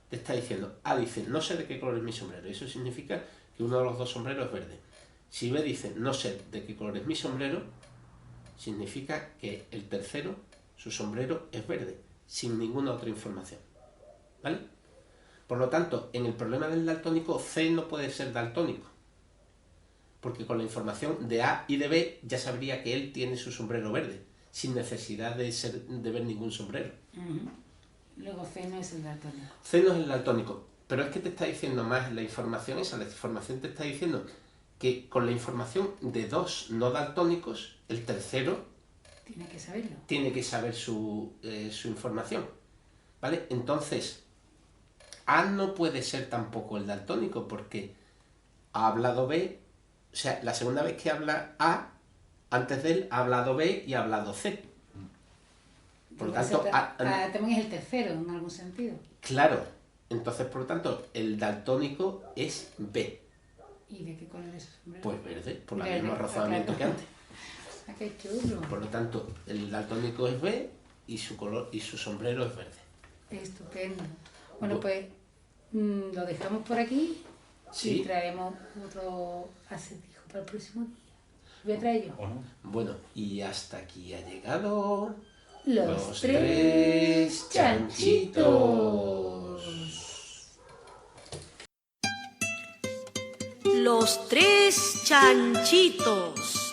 te está diciendo, A dice, no sé de qué color es mi sombrero. Eso significa que uno de los 2 sombreros es verde. Si B dice, no sé de qué color es mi sombrero, significa que el tercero, su sombrero es verde, sin ninguna otra información. ¿Vale? Por lo tanto, en el problema del daltónico, C no puede ser daltónico. Porque con la información de A y de B ya sabría que él tiene su sombrero verde, sin necesidad de ver ningún sombrero. Luego C no es el daltónico. C no es el daltónico, pero es que te está diciendo más la información esa. La información te está diciendo que con la información de 2 no daltónicos, el tercero Tiene que saberlo. tiene que saber su información. ¿Vale? Entonces, A no puede ser tampoco el daltónico porque ha hablado B, o sea, la segunda vez que habla A, antes de él ha hablado B y ha hablado C. Por lo tanto, también es el tercero en algún sentido. claro, entonces por lo tanto, el daltónico es B. ¿Y de qué color es su sombrero? Pues verde, por el Verde, mismo razonamiento que claro. antes. Qué chulo. Por lo tanto, el daltónico es B y su color y su sombrero es verde. Estupendo. Bueno, pues lo dejamos por aquí Sí. y traemos otro acertijo para el próximo día. Voy a traer yo. ¿O no? Bueno, y hasta aquí ha llegado Los 3 chanchitos. Los 3 chanchitos.